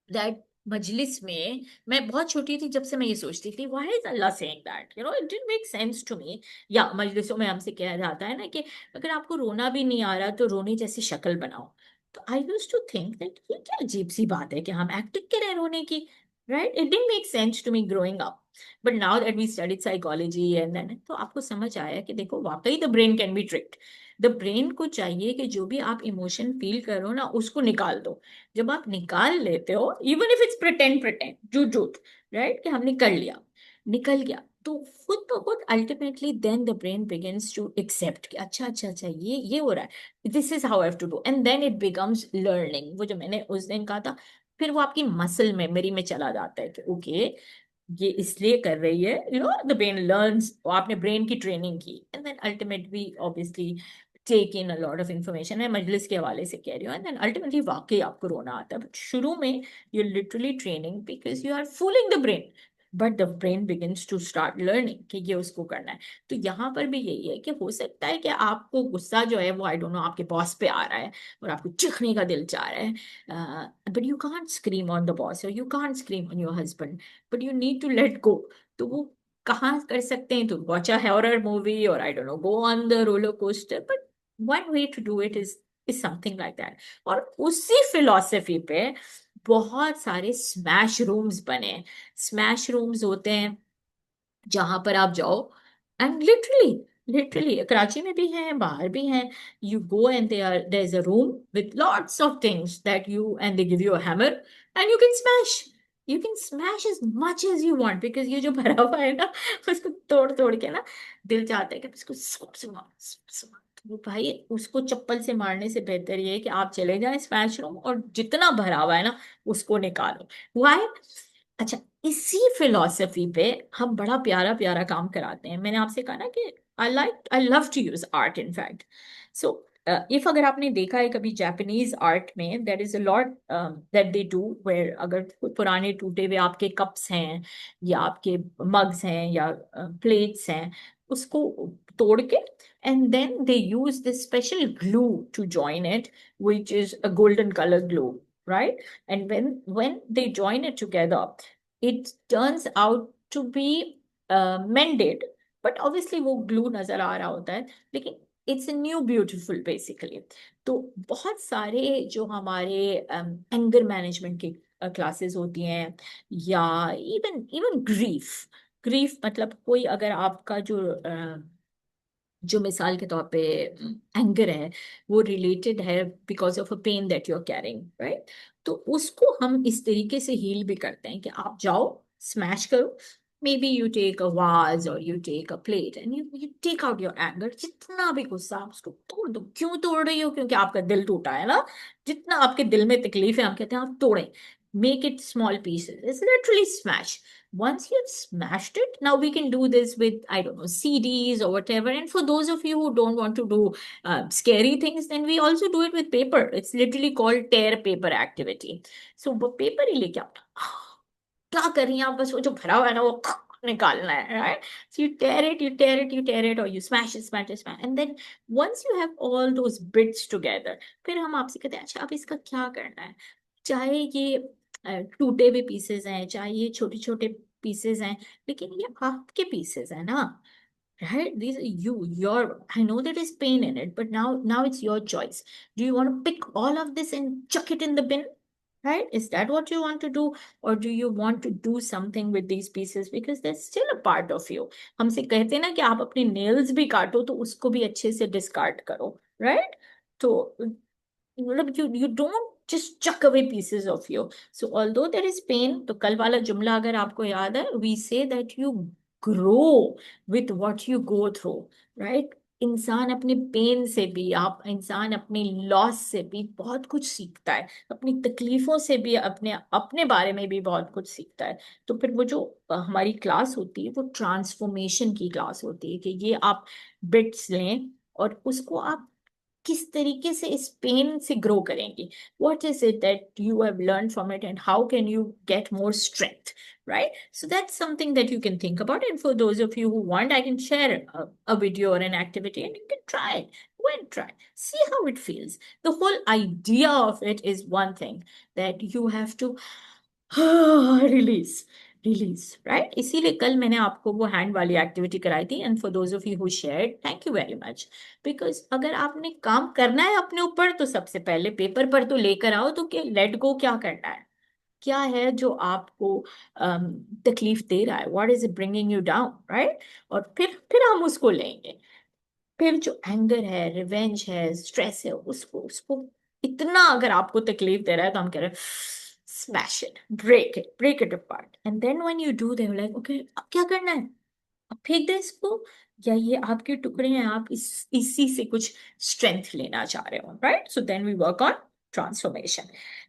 दैट मजलिस में, मैं बहुत छोटी थी जब से मैं ये सोचती थी why is Allah saying that, it didn't make sense to me. या मजलिसों में हमसे कहा जाता है ना कि अगर आपको रोना भी नहीं आ रहा तो रोने जैसी शक्ल बनाओ. तो I used to think that ये क्या अजीब सी बात है कि हम एक्टिंग करें रोने की, right. It didn't make sense to me growing up. But now that we studied psychology and then, तो आपको समझ आया कि देखो वाकई the brain can be tricked. The brain को चाहिए कि जो भी आप इमोशन फील करो ना उसको निकाल दो. जब आप निकाल लेते हो, इवन इफ इट्स प्रिटेंड, झूठ झूठ, राइट, कि हमने कर लिया, निकल गया, तो खुद ब खुद ultimately then the brain begins to accept कि अच्छा अच्छा अच्छा ये हो रहा है, this is how I have to do, and then it becomes learning. वो जो मैंने उस दिन कहा था, फिर वो आपकी मसल मेमोरी में चला जाता है कि ओके ये इसलिए कर रही है, द ब्रेन लर्न्स, आपने ब्रेन की ट्रेनिंग की, and then ultimately obviously take in a lot of information. मैं मजलिस के हवाले से कह रही हूँ, एंड देन अल्टीमेटली वाकई आपको रोना आता है, बट शुरू में you literally training because you are fooling the brain, but the brain begins to start learning कि ये उसको करना है. तो यहाँ पर भी यही है कि हो सकता है कि आपको गुस्सा जो है वो आई डोंट नो आपके बॉस पे आ रहा है और आपको चिखने का दिल चाह रहा है, but you can't scream on the boss or you can't scream on your husband, but you need to let go. तो वो कहाँ कर सकते हैं? तो वॉच अ हॉरर मूवी और I don't know go on the roller coaster, but one way to do it is something like that. और उसी फिलॉसफी पे बहुत सारे स्मैश रूम्स बने हैं. स्मैश रूम्स होते हैं जहां पर आप जाओ एंड लिटरली कराची में भी हैं, बाहर भी हैं. You go and there is a room with lots of things that you, and they give you a hammer and you can smash as much as you want, because ये जो भरा हुआ है ना उसको तोड़ तोड़ के ना दिल चाहता है कि इसको सबसे मार, सबसे मार. तो भाई उसको चप्पल से मारने से बेहतर ये है कि आप चले जाएं स्मैश रूम और जितना भरा हुआ है ना उसको निकालो. व्हाई? अच्छा, इसी फिलॉसफी पे हम बड़ा प्यारा प्यारा काम कराते हैं. मैंने आपसे कहा ना कि I love to use art in fact. So if अगर आपने देखा है कभी जापानीज आर्ट में there is a lot that they do where, अगर कोई पुराने टूटे हुए आपके कप्स हैं या आपके मग्स हैं या प्लेट्स हैं, उसको तोड़ के and then they use this special glue to join it, which is a golden color glue, right? And when they join it together, it turns out to be mended, but obviously वो glue नजर आ रहा होता है, लेकिन it's a new beautiful basically. तो बहुत सारे जो हमारे एंगर मैनेजमेंट की क्लासेस होती हैं, या इवन इवन ग्रीफ मतलब कोई अगर आपका जो मिसाल के तौर पे एंगर है वो रिलेटेड है because of a pain that you are carrying, right. तो उसको हम इस तरीके से हील भी करते हैं कि आप जाओ स्मैश करो, maybe you take a vase or you take a plate and you take out your anger, जितना भी गुस्सा आप उसको तोड़ दो. क्यों तोड़ रही हो? क्योंकि आपका दिल टूटा है ना. जितना आपके दिल में तकलीफ है हम कहते हैं आप तोड़ें. Make it small pieces, it's literally smash. Once you've smashed it, now we can do this with, I don't know, CDs or whatever. And for those of you who don't want to do scary things, then we also do it with paper. It's literally called tear paper activity. So वो paper ही लेके आप क्या कर रही हैं आप, बस वो जो भरा हुआ है ना वो निकालना है, right? So you tear it, or you smash it, and then once you have all those bits together, फिर हम आपसे कहते हैं अच्छा अब इसका क्या करना है. चाहे ये टूटे हुए पीसेस हैं, चाहे ये छोटे छोटे पीसेस हैं, लेकिन ये आपके पीसेस हैं ना, right? These are your, I know there is pain in it, but now it's your choice. Do you want to pick all of this and chuck it in the bin, right? Is that what you want to do, or do you want to do something with these pieces because they're still a part of you? हमसे कहते हैं ना कि आप अपने नेल्स भी काटो तो उसको भी अच्छे से डिस्कार्ड करो, right? तो मतलब you don't just chuck away pieces of you. So although there is pain, तो कल वाला जुमला अगर आपको याद है, we say that you grow with what you go through, right? इंसान अपने पेन से भी, आप इंसान अपनी लॉस से भी बहुत कुछ सीखता है, अपनी तकलीफों से भी, अपने अपने बारे में भी बहुत कुछ सीखता है। तो फिर वो जो हमारी क्लास होती है वो ट्रांसफॉर्मेशन की क्लास होती है, कि ये आप बिट्स लें और उसको आप किस तरीके से इस पेन से ग्रो करेंगे, what is it that you have learned from it and how can you get more strength, right? So that's something that you can think about, and for those of you who want, I can share a video or an activity and you can try it. Go and try, see how it feels. The whole idea of it is one thing, that you have to release, release, right? इसीलिए कल मैंने आपको वो हैंड वाली एक्टिविटी कराई थी, and for those of you who shared, thank you very much. Because अगर आपने काम करना है अपने ऊपर तो सबसे पहले पेपर पर तो लेकर आओ, तो क्या लेट गो क्या करना है, क्या है जो आपको तकलीफ दे रहा है, what is it bringing you down, right? और फिर हम उसको लेंगे। फिर जो एंगर है, रिवेंज है, स्ट्रेस है, उसको उसको इतना अगर आपको तकलीफ दे रहा है तो हम कह रहे हैं smash it, break it apart, and then when you do they like okay अब क्या करना है, अब फेंक दे इसको, या ये आपके टुकड़े हैं, आप इसी से कुछ स्ट्रेंथ लेना चाह रहे हो, right? So then we work on transformation.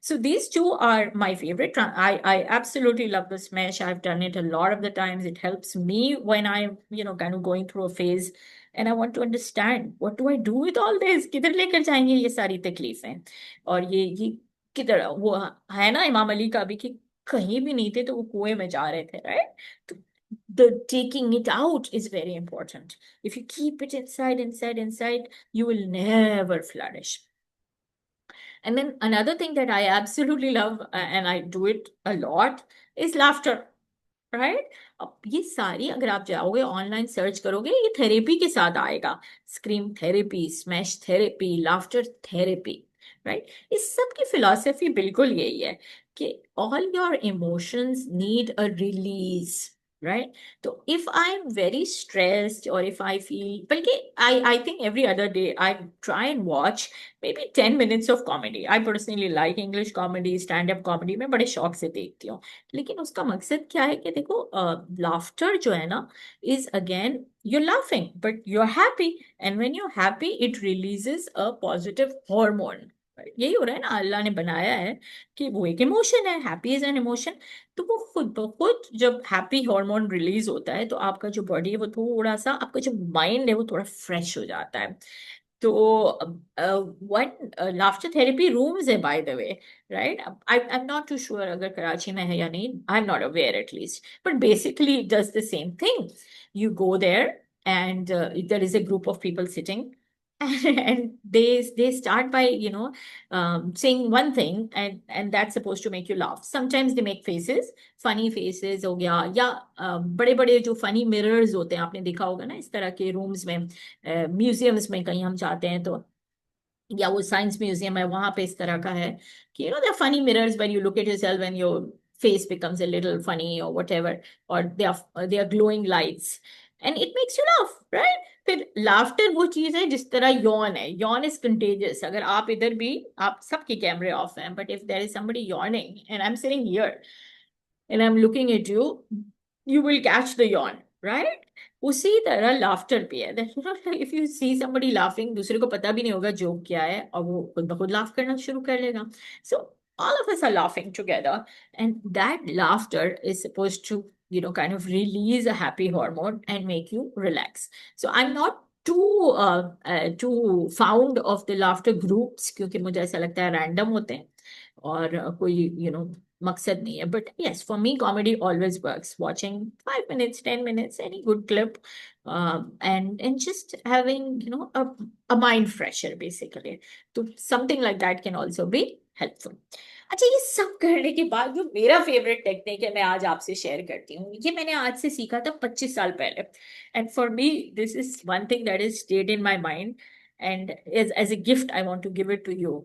So these two are my favorite. I absolutely love the smash. I've done it a lot of the times. It helps me when I'm, kind of going through a phase and I want to understand what do I do with all this? किधर लेकर जाएंगे ये सारी तकलीफें, और ये किधर, वो है ना इमाम अली का भी, कि कहीं भी नहीं थे तो वो कुएं में जा रहे थे, right? The taking it out is very important. If you keep it inside, you will never flourish. And then another thing that I absolutely love, and I do it a lot, is laughter, right? अब ये सारी अगर आप जाओगे ऑनलाइन सर्च करोगे, ये थेरेपी के साथ आएगा, scream therapy, smash therapy, laughter therapy, right? इस सब की फिलॉसफी बिल्कुल यही है कि all your emotions need a release, right? तो if I am very stressed or if I feel, बल्कि I think every other day I try and watch maybe 10 minutes of comedy. I personally like English comedy, stand-up comedy, मैं बड़े शौक से देखती हूँ। लेकिन उसका मकसद क्या है कि देखो, लाफ्टर जो है ना, is again you're laughing but you're happy, and when you're happy it releases a positive hormone, right? यही हो रहा है ना, अल्लाह ने बनाया है कि वो एक इमोशन है, हैप्पी इज एन इमोशन। तो वो खुद ब खुद जब हैप्पी हार्मोन रिलीज होता है तो आपका जो बॉडी है वो थोड़ा सा, आपका जो माइंड है वो थोड़ा फ्रेश हो जाता है। तो वन लाफ्टर थेरेपी रूम्स है by the way, right? I am not too sure अगर कराची में है या नहीं, I am not aware at least, but basically it does the same thing. You go there and there is a group of people sitting and they start by saying one thing, and that's supposed to make you laugh. Sometimes they make faces, funny faces हो गया, या बड़े बड़े जो फनी मिरर्स होते हैं, आपने देखा होगा ना इस तरह के रूम्स में, म्यूजियम्स में कहीं हम जाते हैं तो, या वो साइंस म्यूजियम है वहां पे इस तरह का है कि they are funny mirrors when you look at yourself and your face becomes a little funny और व्हाटएवर, और they are glowing lights and it makes you laugh, right? फिर लाफ्टर वो चीज है जिस तरह यौन है, यौन इज कंटेजियस। अगर आप इधर भी, आप सबके कैमरे ऑफ हैं, but if there is somebody yawning and I am sitting here and I'm looking at you, you will catch the yawn, right? उसी तरह लाफ्टर भी है, that if you see somebody laughing, दूसरे को पता भी नहीं होगा जोक क्या है, और वो खुद ब खुद लाफ करना शुरू कर लेगा। So all of us are laughing together, and that laughter is supposed to kind of release a happy hormone and make you relax. So I'm not too fond of the laughter groups, क्योंकि मुझे ऐसा लगता है रैंडम होते हैं और कोई मकसद नहीं है। But yes, for me comedy always works, watching 5 minutes, 10 minutes, any good clip, and just having a mind fresher basically. So something like that can also be helpful. अच्छा, ये सब करने के बाद जो मेरा फेवरेट टेक्निक है मैं आज आपसे शेयर करती हूँ, ये मैंने आज से सीखा था 25 साल पहले, and for me this is one thing that is stayed in my mind, and as a gift I want to give it to you.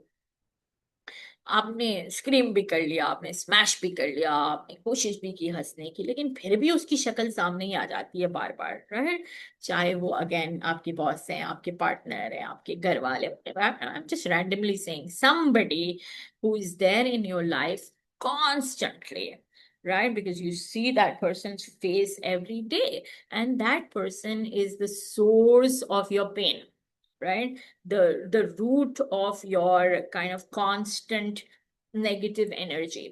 आपने स्क्रीम भी कर लिया, आपने स्मैश भी कर लिया, आपने कोशिश भी की हंसने की, लेकिन फिर भी उसकी शक्ल सामने ही आ जाती है बार बार, राइट? चाहे वो अगेन आपके बॉस हैं, आपके पार्टनर हैं, आपके घर वाले, I am just randomly saying somebody who is there in your life constantly, right? Because you see that person's face every day, and that person is the source of your pain, right? The root of your kind of constant negative energy,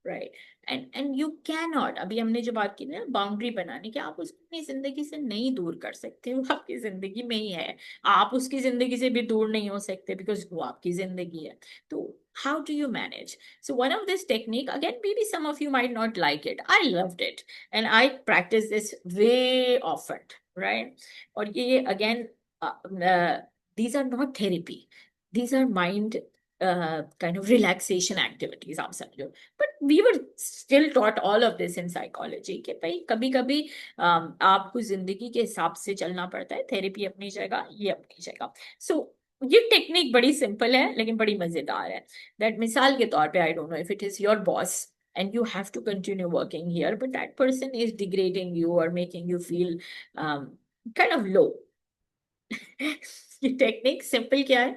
right? And you can not, अभी हमने जो बात की ना बाउंड्री बनाने की, आप उसको अपनी जिंदगी से नहीं दूर कर सकते, वो आपकी जिंदगी में ही है। आप उसकी जिंदगी से भी दूर नहीं हो सकते बिकॉज वो आपकी जिंदगी है। तो how do you manage? So one of this technique, again, maybe some of you might not like it. I loved it and I practice this way often, right? और ये again, uh, uh, these are not therapy. These are mind kind of relaxation activities, आप समझो। But we were still taught all of this in psychology कि भाई कभी कभी आपको जिंदगी के हिसाब से चलना पड़ता है, थेरेपी अपनी जगह, ये अपनी जगह। सो ये टेक्निक बड़ी सिंपल है लेकिन बड़ी मजेदार है। दैट मिसाल के तौर पे, आई don't know if it is your boss and you have to continue working here, but that person is degrading you or making you feel kind of low. ये टेक्निक सिंपल क्या है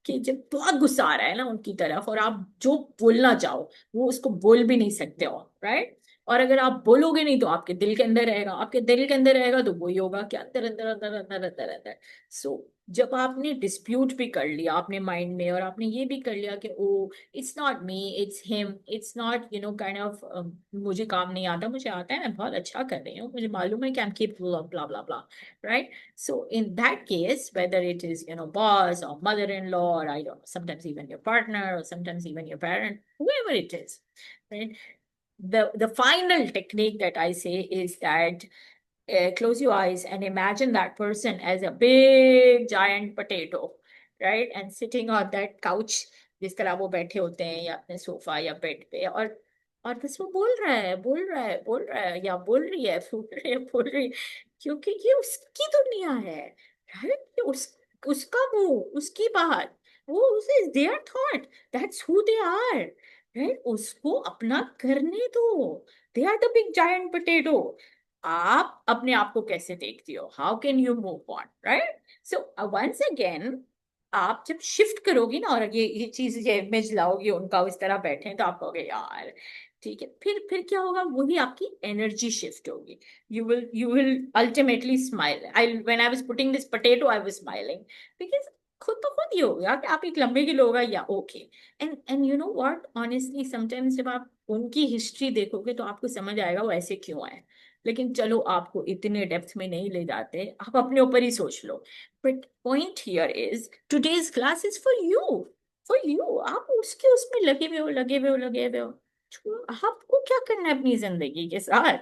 कि जब बहुत गुस्सा आ रहा है ना उनकी तरफ और आप जो बोलना चाहो वो उसको बोल भी नहीं सकते हो, राइट? और अगर आप बोलोगे नहीं तो आपके दिल के अंदर रहेगा, आपके दिल के अंदर रहेगा तो वही होगा कि अंदर अंदर अंदर अंदर अंदर अंदर। सो जब आपने डिस्प्यूट भी कर लिया आपने माइंड में और आपने ये भी कर लिया कि oh it's not me, it's him, it's not kind of मुझे काम नहीं आता, मुझे आता है, मैं बहुत अच्छा कर रही हूँ, मुझे मालूम है कि I am capable of blah blah blah, right? So in that case, whether it is, boss or mother-in-law, or I don't know, sometimes even your partner or sometimes even your parent, whoever it is, right? The final technique that I say is that close your eyes and imagine that person as a big giant potato, right? And sitting on that couch, जिस तरह वो बैठे होते हैं या अपने सोफा या बेड पे, और बस वो बोल रहा है बोल रहा है बोल रहा है या बोल रही है बोल रही है बोल रही है, क्योंकि ये उसकी दुनिया है, राइट? उसका मुंह, उसकी बात, वो उसे there thought, that's who they are, right? उसको अपना करने दो। They are the big giant potato. आप अपने आप को कैसे देखती हो? How can you move on, right? So once again, आप जब शिफ्ट करोगी ना और ये चीज, ये इमेज लाओगी उनका इस तरह बैठे हैं, तो आप कहोगे यार ठीक है। फिर क्या होगा, वही आपकी एनर्जी शिफ्ट होगी। you will ultimately smile. When I was putting this potato, I was smiling because खुद तो खुद ही हो गया कि आप एक लंबे के लोग या okay. And you know what, honestly sometimes जब आप उनकी हिस्ट्री देखोगे तो आपको समझ आएगा वो ऐसे क्यों है। लेकिन चलो आपको इतने डेप्थ में नहीं ले जाते, आप अपने ऊपर ही सोच लो। But point here is today's class is for you, for you. आप उसके उसमें लगे हुए हो लगे हुए हो लगे हुए हो। आपको क्या करना है अपनी जिंदगी के साथ?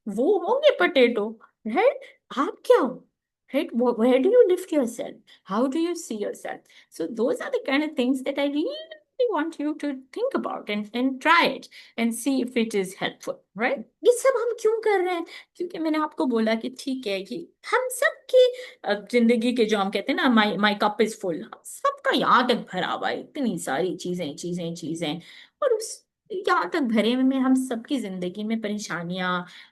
वो होंगे पोटैटो, राइट? आप क्या हो, right? Where do you lift yourself? How do you see yourself? So those are the kind of things that I really want you to think about and try it and see if it is helpful, right? ये सब हम क्यों कर रहे हैं? क्योंकि मैंने आपको बोला कि ठीक है कि हम सबकी जिंदगी के, जो हम कहते हैं ना, माई कप इज फुल, हम सबका यहाँ तक भरा हुआ है, इतनी सारी चीजें चीजें चीजें, और उस यहाँ तक भरे में हम सबकी जिंदगी में परेशानियां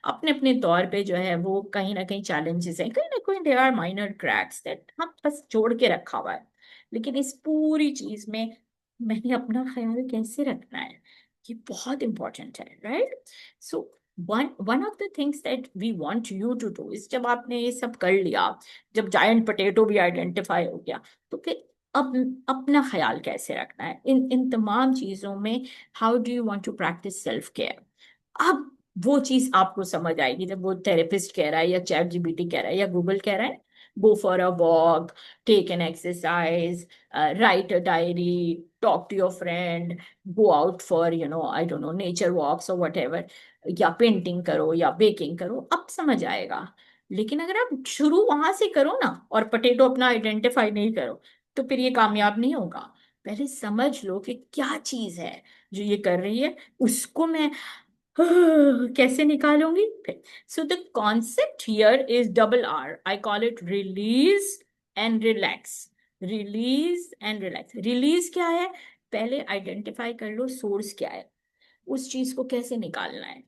अपने अपने तौर पे जो है वो कहीं ना कहीं चैलेंजेस हैं, कहीं ना कहीं there are minor cracks that हम बस जोड़ के रखा हुआ है। लेकिन इस पूरी चीज में मैंने अपना ख्याल कैसे रखना है, ये बहुत इंपॉर्टेंट है, right? So one of the things that we want you to do is, जब आपने ये सब कर लिया, जब जायंट पोटैटो भी आइडेंटिफाई हो गया, तो फिर अब अपना ख्याल कैसे रखना है इन इन तमाम चीजों में? How do you want to practise self care? अब वो चीज आपको समझ आएगी जब वो थेरेपिस्ट कह रहा है या चैट जीपीटी कह रहा है या गूगल कह रहा है, go for a walk, take an exercise, write a diary, talk to your friend, go out for I don't know nature walks or what ever, या पेंटिंग करो या बेकिंग करो, अब समझ आएगा। लेकिन अगर आप शुरू वहां से करो ना और पोटैटो अपना आइडेंटिफाई नहीं करो, तो फिर ये कामयाब नहीं होगा। पहले समझ लो कि क्या चीज है जो ये कर रही है, उसको मैं कैसे निकालूंगी फिर। So the concept here is double R, I call it release and relax. Release and relax. Release क्या है? पहले आइडेंटिफाई कर लो सोर्स क्या है, उस चीज को कैसे निकालना है।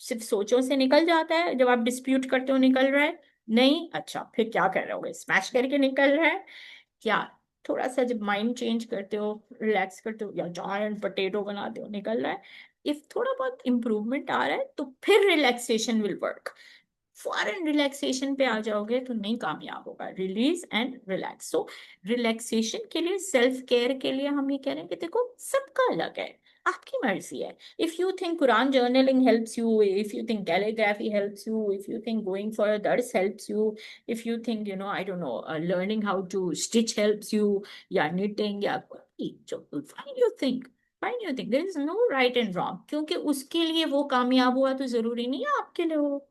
सिर्फ सोचों से निकल जाता है? जब आप डिस्प्यूट करते हो निकल रहा है? नहीं। अच्छा, फिर क्या कर रहे हो? स्मैश करके निकल रहा है क्या? थोड़ा सा जब माइंड चेंज करते हो, रिलैक्स करते हो या जायंट पोटैटो बनाते हो, निकल रहा है? इफ थोड़ा बहुत इम्प्रूवमेंट आ रहा है तो फिर relaxation will work. Foreign relaxation पे आ जाओगे तो नहीं कामयाब होगा। Release and relax. So relaxation के लिए, सेल्फ केयर के लिए हम ये कह रहे हैं कि देखो सबका अलग है, आपकी मर्जी है। If you think Quran journaling helps you, if you think calligraphy helps you, if you think going for a दर्स helps you, if you think I don't know learning how to stitch helps you, या knitting, या जो fine you think, fine you think, there is no right and wrong. क्योंकि उसके लिए वो कामयाब हुआ तो जरूरी नहीं है आपके लिए हो।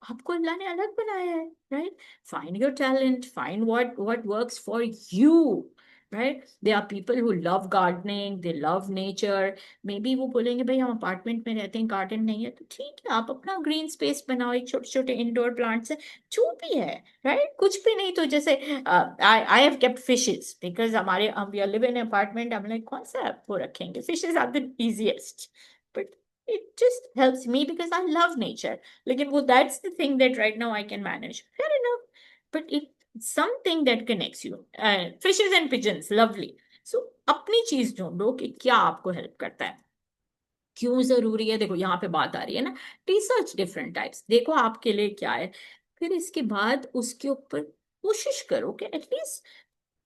आपको अल्लाह ने अलग बनाया है, right? Find your talent, find what works for you, right? There are people who love gardening, they love nature. May be वो बोलेंगे भाई हम अपार्टमेंट में रहते हैं, गार्डन नहीं है, तो ठीक है, आप अपना ग्रीन स्पेस बनाओ, एक छोटे छोटे इंडोर प्लांट्स है, जो भी है, राइट? कुछ भी नहीं तो जैसे I have kept fishes because हमारे हम we are live in apartment, हम लाइक कौन सा वो रखेंगे, fishes are the easiest, but it just helps me because I love nature. Like, well, that's the thing that right now I can manage. Fair enough. But it's something that connects you. Fishes and pigeons, lovely. So, अपनी चीज ढूंढो कि क्या आपको हेल्प करता है, क्यों जरूरी है। देखो यहाँ पे बात आ रही है ना, रिसर्च डिफरेंट टाइप्स, देखो आपके लिए क्या है, फिर इसके बाद उसके ऊपर कोशिश करो कि at least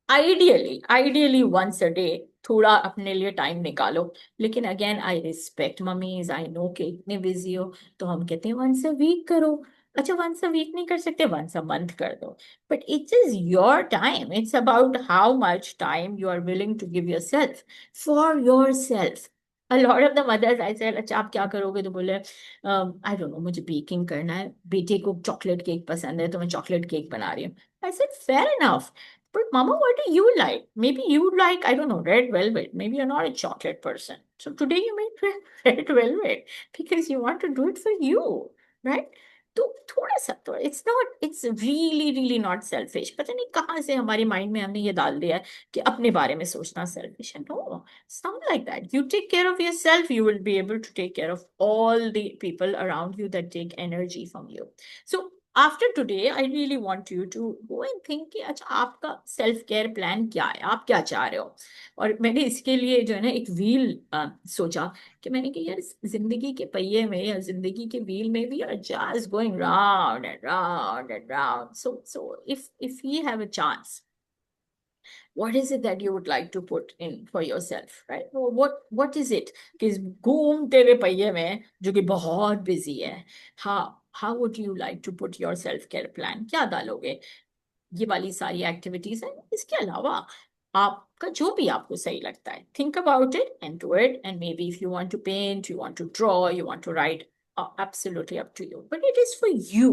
ideally once a day थोड़ा अपने लिए टाइम निकालो। लेकिन again I respect mummies, I know कि इतने बिजी हो, तो हम कहते हैं वंस अ वीक करो। अच्छा, वंस अ वीक नहीं कर सकते, वंस अ मंथ कर दो। But it is your time, it's about how much time you are willing to give yourself for yourself. A lot of the mothers I said, अच्छा आप क्या करोगे, तो बोले आई डोंट नो, मुझे बेकिंग करना है, बेटे को चॉकलेट केक पसंद है तो मैं चॉकलेट केक बना रही हूँ। I said, fair enough. But Mama, what do you like? Maybe you like, I don't know, red velvet. Maybe you're not a chocolate person. So today you made red velvet because you want to do it for you, right? तो थोड़ा सा तो it's really really not selfish. पता नहीं कहाँ से हमारे माइंड में हमने ये डाल दिया है कि अपने बारे में सोचना सेल्फिश है। No, it's not like that. You take care of yourself, you will be able to take care of all the people around you that take energy from you. So after today I really want you to go and think कि अच्छा आपका सेल्फ केयर प्लान क्या है, आप क्या चाह रहे हो। और मैंने इसके लिए जो है ना एक व्हील सोचा, कि मैंने कहा यार जिंदगी के पहिए में या जिंदगी के व्हील में we are just going round and round and round. So if you have a chance, what is it that you would like to put in for yourself, right? What is it कि इस घूमते हुए पहिए में जो कि बहुत बिजी है, how would you like to put your self care plan, क्या डालोगे? ये वाली सारी एक्टिविटीज हैं, इसके अलावा आपका जो भी आपको सही लगता है, think about it and do it. And maybe if you want to paint, you want to draw, you want to write, absolutely up to you, but it is for you.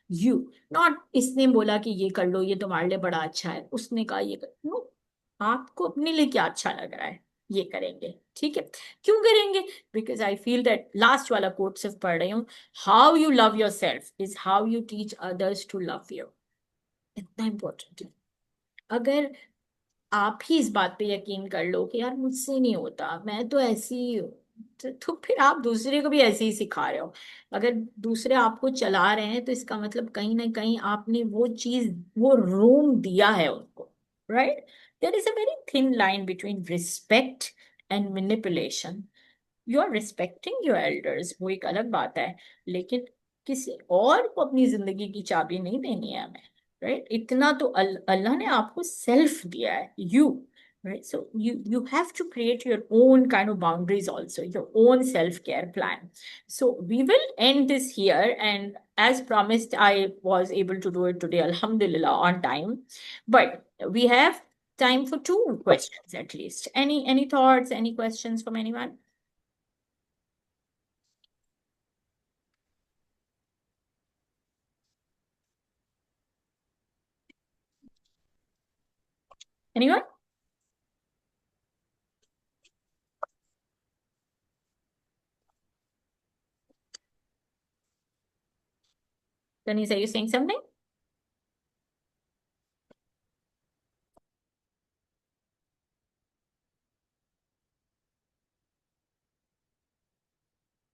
you Not इसने बोला कि ये कर लो, ये तुम्हारे लिए बड़ा अच्छा है, उसने कहा ये कर नो, आपको अपने लिए क्या अच्छा लग रहा है ये करेंगे, ठीक है? क्यों करेंगे? Because I feel that last वाला कोट सिर्फ पढ़ रही हूँ, how you love yourself is how you teach others to love you. इतना इम्पोर्टेंट है। अगर आप ही इस बात पे यकीन कर लो कि यार मुझसे नहीं होता, मैं तो ऐसी ही हूँ, तो फिर आप दूसरे को भी ऐसे ही सिखा रहे हो। अगर दूसरे आपको चला रहे हैं तो इसका मतलब कहीं ना कहीं आपने वो चीज, वो रूम दिया है उनको, right? There is a very thin line between respect and manipulation. You are respecting your elders, वो एक अलग बात है, लेकिन किसी और को अपनी जिंदगी की चाबी नहीं देनी है हमें, राइट? इतना तो अल्लाह ने आपको सेल्फ दिया है, you, right? So you have to create your own kind of boundaries also, your own self-care plan. So we will end this here, and as promised I was able to do it today, alhamdulillah, on time. But we have time for two questions at least. Any thoughts, any questions from anyone? Anyone? Denise, are you saying something?